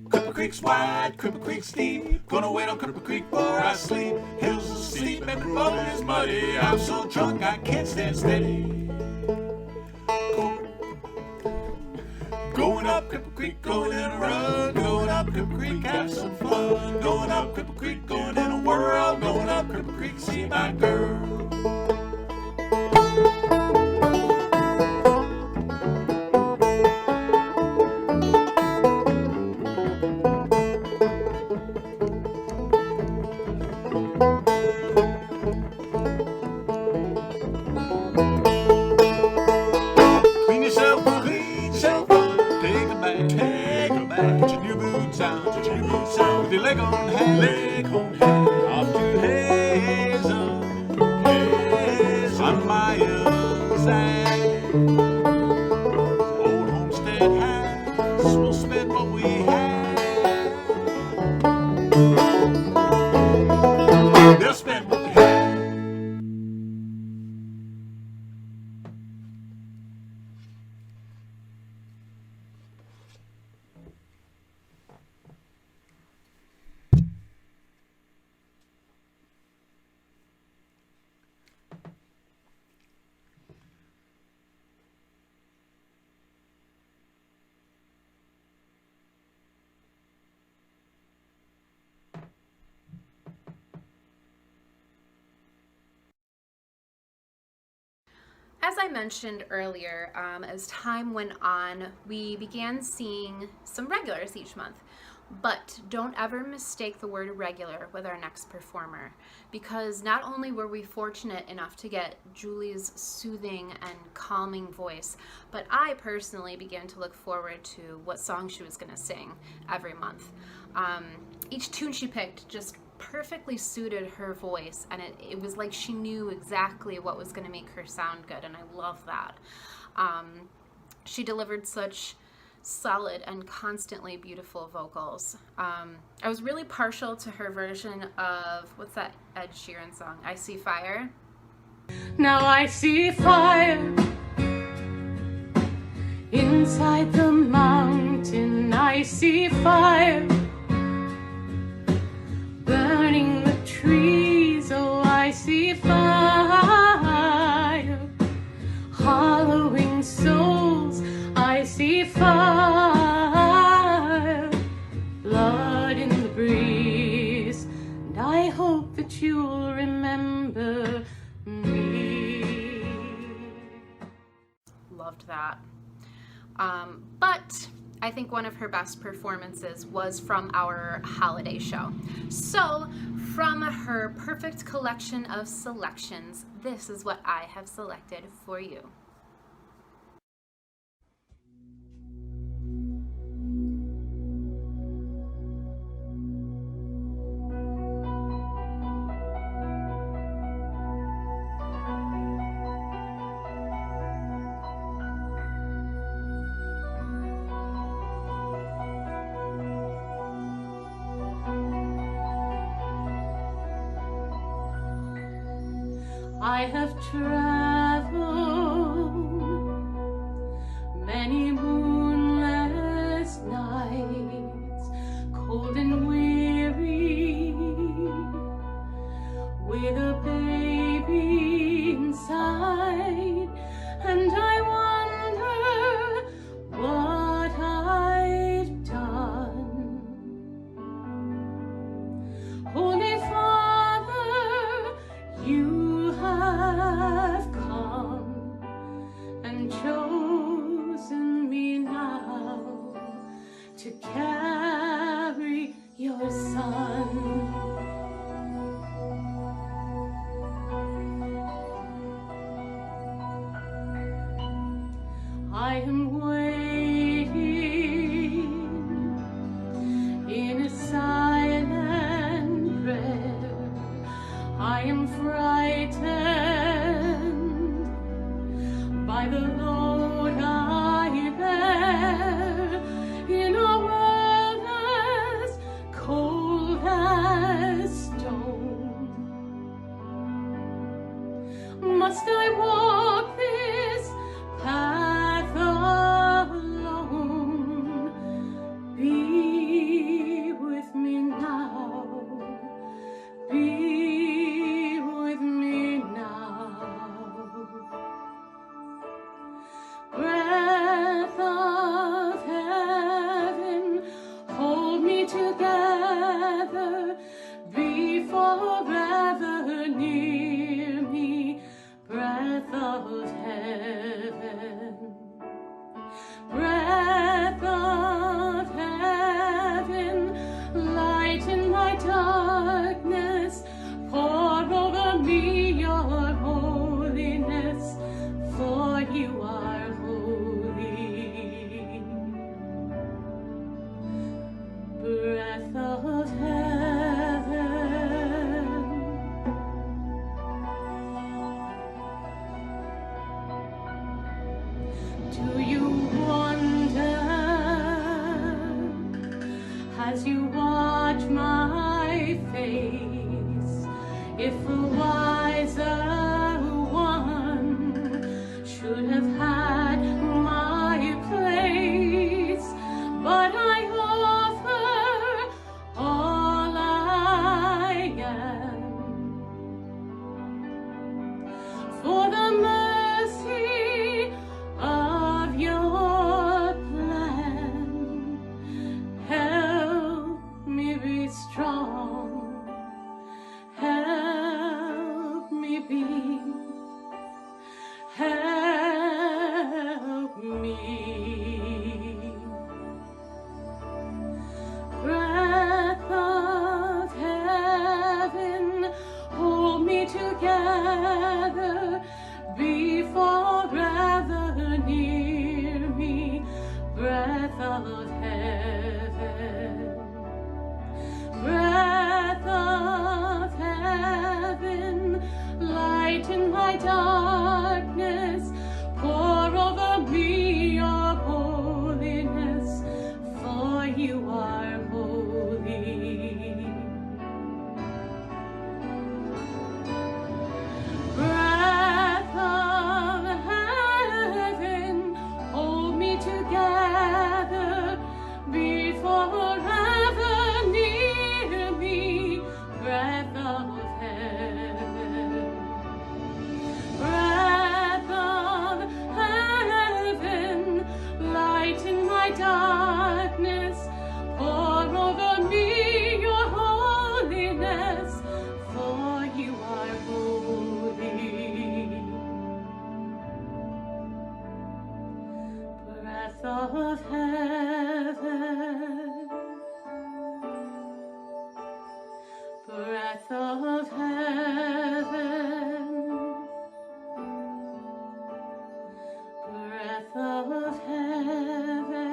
Cripple Creek's wide, Cripple Creek's deep. Gonna wait on Cripple Creek before I sleep. Hills are steep and the road is muddy. I'm so drunk I can't stand steady. Going up Cripple Creek, going in a run. Going up Cripple Creek, have some fun. Going up Cripple Creek, going in a whirl. Going up Cripple Creek, see my girl. Clean yourself up, take a bath, put your new boots on, with your leghorn hat, off to Hazel, Hazel on Myers Ave. Old homestead house, we'll spend what we have. They'll spend what we have. As I mentioned earlier, as time went on, we began seeing some regulars each month. But don't ever mistake the word regular with our next performer, because not only were we fortunate enough to get Julie's soothing and calming voice, but I personally began to look forward to what song she was going to sing every month. Each tune she picked just perfectly suited her voice, and it was like she knew exactly what was going to make her sound good, and I love that. She delivered such solid and constantly beautiful vocals. I was really partial to her version of, what's that Ed Sheeran song, I See Fire? Now I see fire inside the mountain. I see fire burning the trees. Oh, I see fire souls. I see fire, blood in the breeze, and I hope that you'll remember me. Loved that. But I think one of her best performances was from our holiday show. So, from her perfect collection of selections, this is what I have selected for you. I have traveled many moonless nights, cold and weary, with a baby inside, and I wonder what I've done. Holy Father, you have come and chosen me now to carry your son. I am waiting in a silent prayer. I am frightened by the load I bear in a world as cold as stone. Must I walk this path alone? Be with me now. Be with me now. Breath of heaven, hold me together. Be forever near me. Breath of heaven. Breath of heaven, lighten my darkness. Pour over me your holiness, for you are holy. Breath of heaven. Do you wonder as you watch my face if a wiser one should have had my place? But I offer all I am for the mercy of your plan. Help me be strong. Help me be. Help of heaven, breath of heaven, breath of heaven.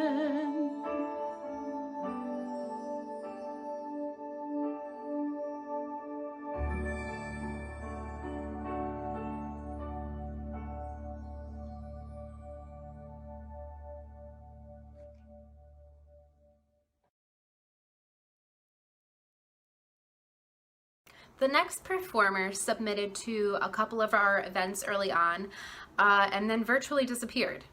The next performer submitted to a couple of our events early on and then virtually disappeared.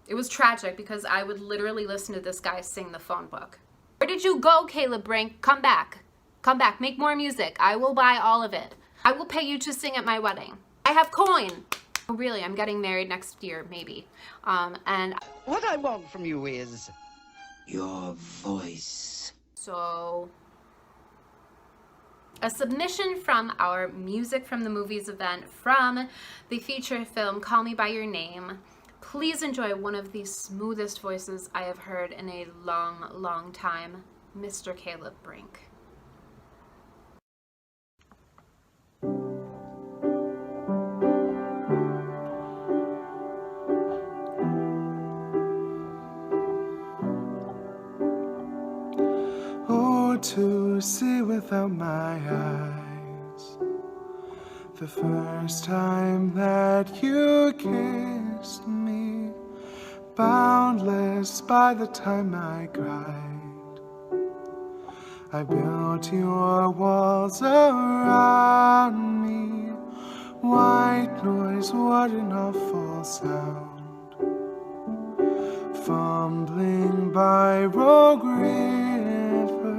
It was tragic because I would literally listen to this guy sing the phone book. Where did you go, Caleb Brink? Come back. Come back. Make more music. I will buy all of it. I will pay you to sing at my wedding. I have coin. Oh, really, I'm getting married next year, maybe. And What I want from you is your voice. so a submission from our Music from the Movies event from the feature film Call Me By Your Name. Please enjoy one of the smoothest voices I have heard in a long, long time, Mr. Caleb Brink. Oh, to see without my eyes, the first time that you kissed me, boundless by the time I cried. I built your walls around me, white noise, what an awful sound. Fumbling by Rogue River,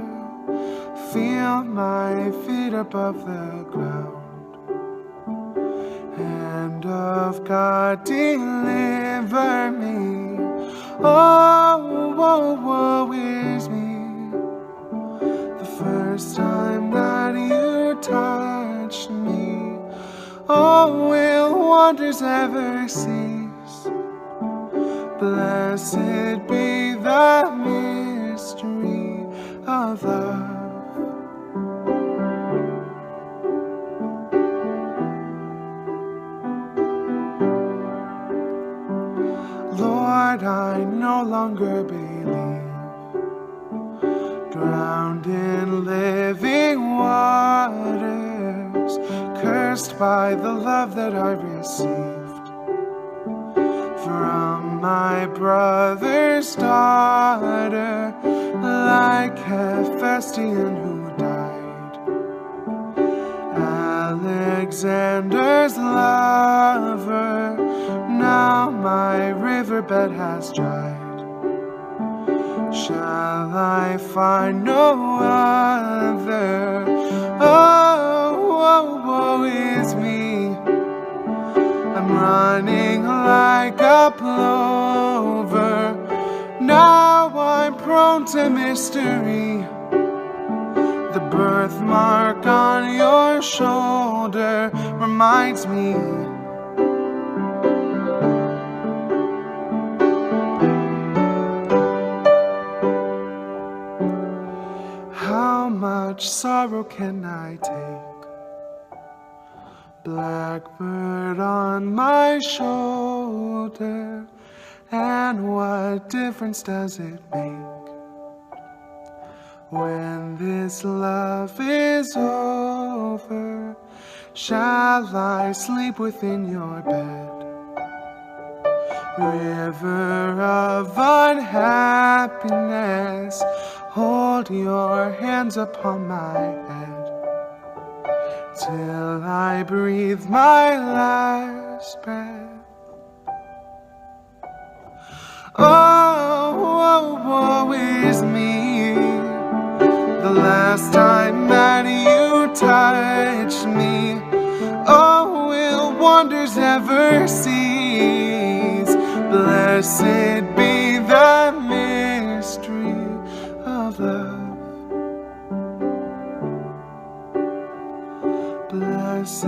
feel my feet above the ground. Hand of God, deliver me. Oh, woe, woe is me. The first time that you touched me, oh, will wonders ever cease? Blessed be the mystery of love. Lord, I no longer believe, drowned in living waters, cursed by the love that I received from my brother's daughter, like Hephaestion who died, Alexander's lover. Now my riverbed has dried. Shall I find no other? Oh, woe, woe is me. I'm running like a plover. Now I'm prone to mystery. The birthmark on your shoulder reminds me. How much sorrow can I take? Blackbird on my shoulder, and what difference does it make when this love is over? Shall I sleep within your bed? River of unhappiness, hold your hands upon my head till I breathe my last breath. Oh, woe, woe is me. The last time that you touched me, oh, will wonders ever cease? Blessed be the mystery of love. Blessed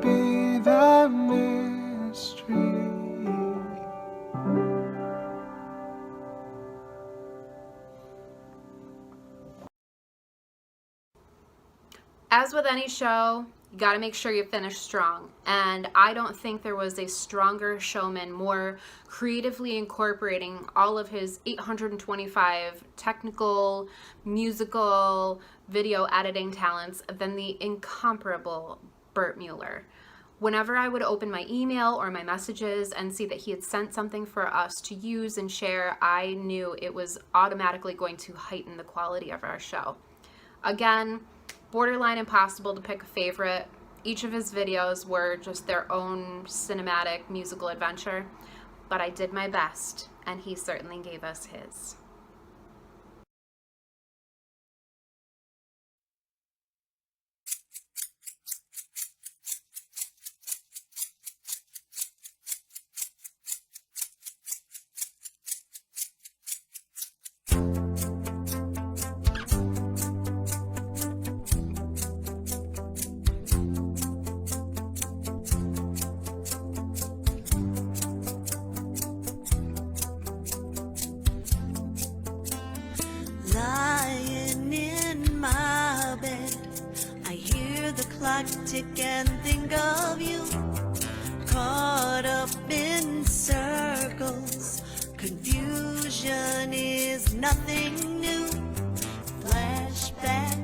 be the mystery As with any show, you got to make sure you finish strong. And I don't think there was a stronger showman, more creatively incorporating all of his 825 technical, musical, video editing talents than the incomparable Bert Mueller. Whenever I would open my email or my messages and see that he had sent something for us to use and share, I knew it was automatically going to heighten the quality of our show. Again, borderline impossible to pick a favorite. Each of his videos were just their own cinematic musical adventure, but I did my best, and he certainly gave us his. Lying in my bed, I hear the clock tick and think of you. Caught up in circles, confusion is nothing new. Flashback,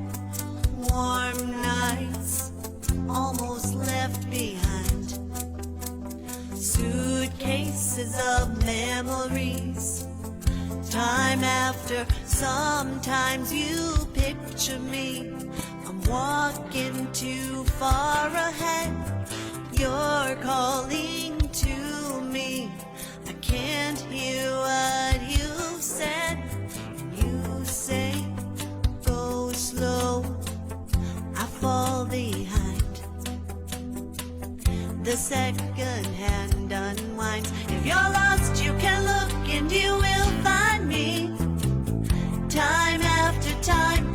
warm nights, almost left behind. Suitcases of memories. Time after, sometimes you picture me. I'm walking too far ahead. You're calling to me. I can't hear what you said. You say, go slow. I fall behind. The second hand unwinds. If you're lost, you can look and you will find me. Time after time.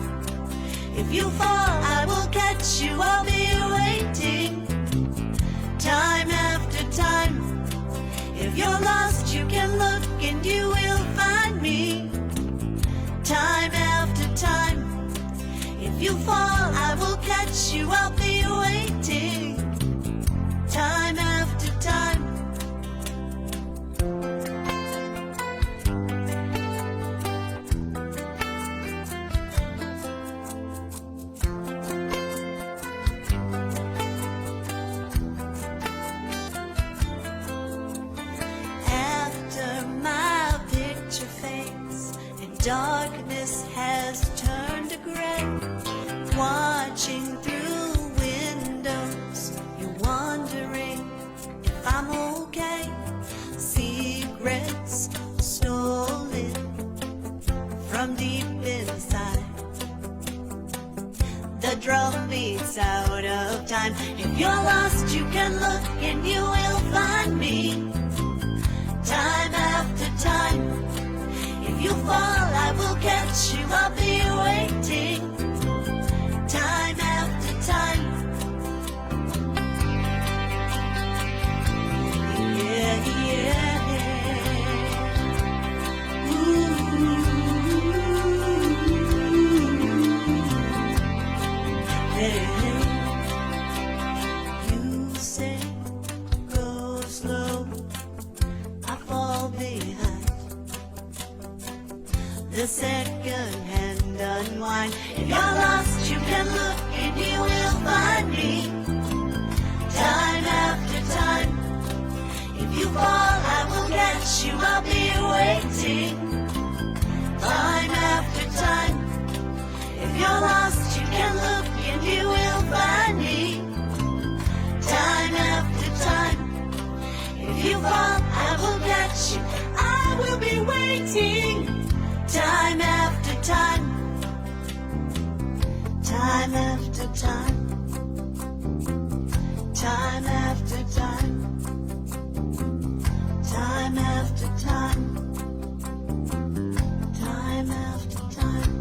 If you fall, I will catch you. I'll be waiting. Time after time. If you're lost, you can look and you will find me. Time after time. If you fall, I will catch you. I'll be waiting. Time after time. After my picture fades and darkness has turned to gray, watching through windows, you're wondering if I'm okay. Secrets stolen from deep inside. The drum beats out of time. If you're lost, you can look and you will find me. Time after time. If you fall, I will catch you. I'll be waiting. Time after time. Yeah, yeah. Ooh. Hey. You say, go slow. I fall behind. The second hand unwind. If you're lost, you can look and you will find me. Time after time. If you fall, I will catch you. I'll be waiting. Time after time. If you're lost, you can look and you will find me. Time after time. If you fall, I will catch you. I will be waiting. Time after time. Time after time. Time after time. Time after time. Time after time.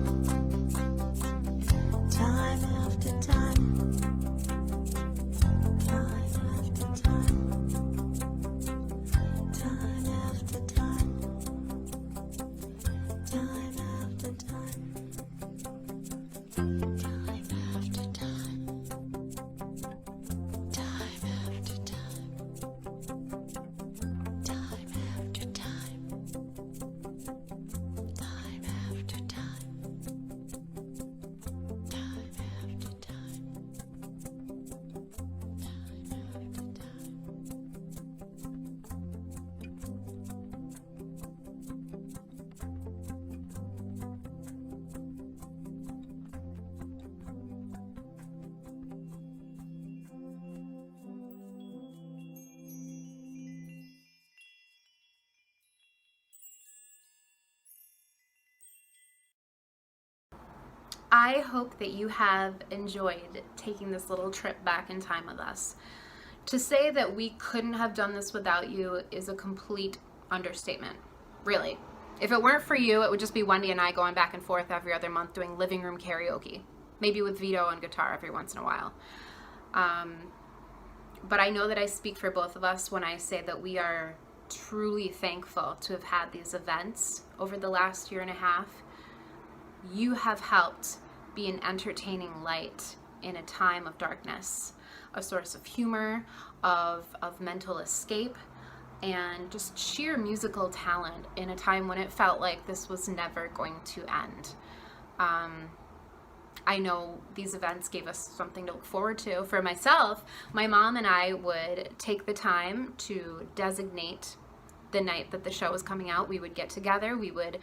Time after time. Time after time. Time after time. Time after time. Time after time. I hope that you have enjoyed taking this little trip back in time with us. To say that we couldn't have done this without you is a complete understatement, really. If it weren't for you, it would just be Wendy and I going back and forth every other month doing living room karaoke, maybe with Vito on guitar every once in a while. But I know that I speak for both of us when I say that we are truly thankful to have had these events over the last year and a half. You have helped be an entertaining light in a time of darkness, a source of humor, of mental escape, and just sheer musical talent in a time when it felt like this was never going to end. I know these events gave us something to look forward to. For myself, my mom and I would take the time to designate the night that the show was coming out. We would get together, we would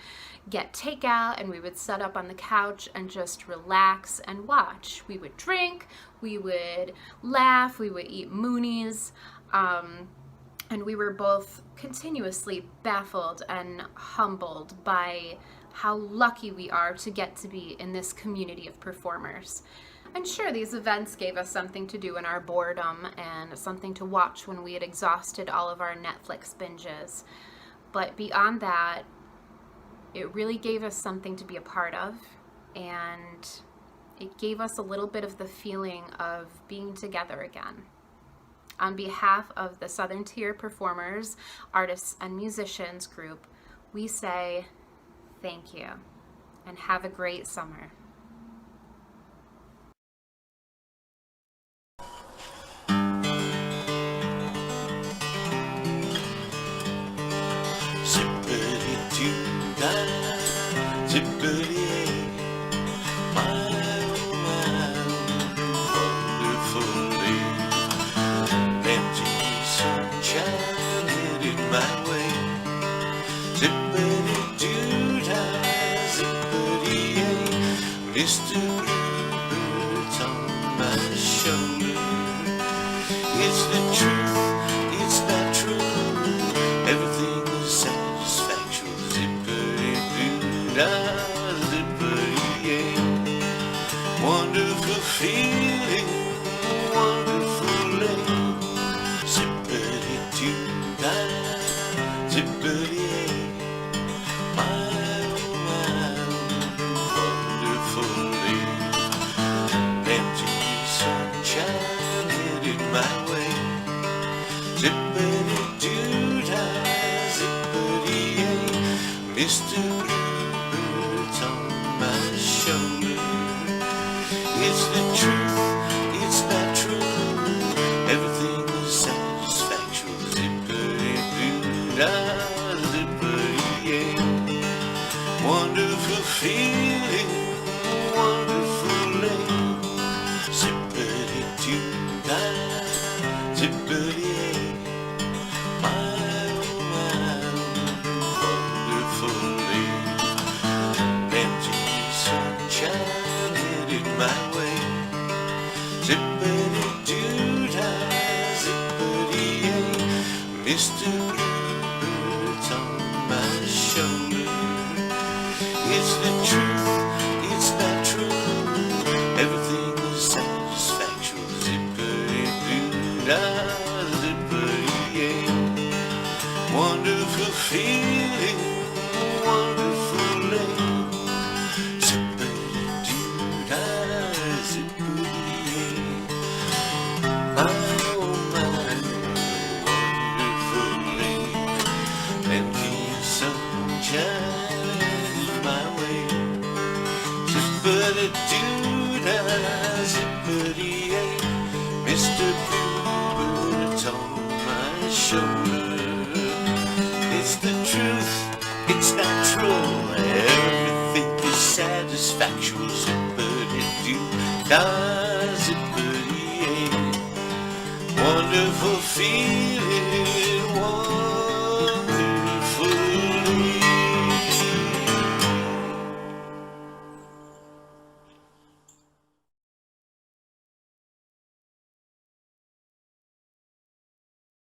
get takeout, and we would set up on the couch and just relax and watch. We would drink, we would laugh, we would eat Moonies, and we were both continuously baffled and humbled by how lucky we are to get to be in this community of performers. And sure, these events gave us something to do in our boredom and something to watch when we had exhausted all of our Netflix binges. But beyond that, it really gave us something to be a part of, and it gave us a little bit of the feeling of being together again. On behalf of the Southern Tier Performers, Artists, and Musicians group, we say thank you and have a great summer. Zippity-doo-dah, my oh my, wonderful day. Empty sunshine headed my way. Zippity-doo-dah, zippity-yay, Mr. Bluebird's on my shoulder. It's the truth, it's not true, everything is satisfactual. Zippity-doo-dah, zippity-yay, wonderful feeling, wonderful day. Zippity-doo-dah, zippity-yay, my oh my, wonderful day. Empty sunshine headed my way. Zippity-doo-dah, zippity-yay, Mr. Bluebird's on my shoulder. It's the truth, it's not true, everything is satisfactual. Zippity-doo-dah, zippity-yay, wonderful feeling, wonderful day. Zippity-doo-dah, zippity-yay, my oh my, wonderful day. Empty sunshine headed my way. Zippity-doo-dah, zippity-yay, Mr. Bluebird's on my shoulder. It's the truth, it's not true, everything is satisfactual. Zippity-doo-dah, zippity-yay, wonderful feeling, wonderful day. Zippity-doo-dah, zippity-yay, my oh my, wonderful day. Empty sunshine is my way. Zippity-doo-dah, zippity-yay, Mr. Bluebird's on my shoulder. It's the truth, it's not true, everything is satisfactual. Zippity-doo-dah, zippity-yay, wonderful feeling.